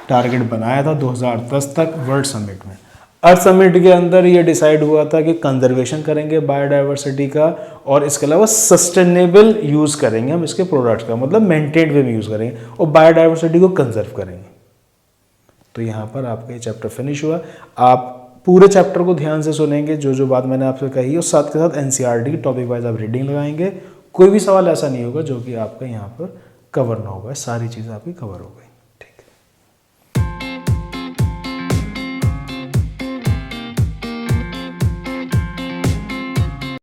टारगेट बनाया था 2010 तक वर्ल्ड समिट में। अर्थ समिट के अंदर ये डिसाइड हुआ था कि कंजर्वेशन करेंगे बायोडाइवर्सिटी का, और इसके अलावा सस्टेनेबल यूज़ करेंगे हम इसके प्रोडक्ट्स का, मतलब मेंटेन्ड वे में यूज़ करेंगे और बायोडाइवर्सिटी को कंजर्व करेंगे। तो यहाँ पर आपका ये चैप्टर फिनिश हुआ। आप पूरे चैप्टर को ध्यान से सुनेंगे, जो जो बात मैंने आपसे कही, और साथ के साथ एनसीईआरटी की टॉपिक वाइज आप रीडिंग लगाएंगे। कोई भी सवाल ऐसा नहीं होगा जो कि आपका यहाँ पर कवर ना होगा, सारी चीज़ें आपकी कवर हो गई।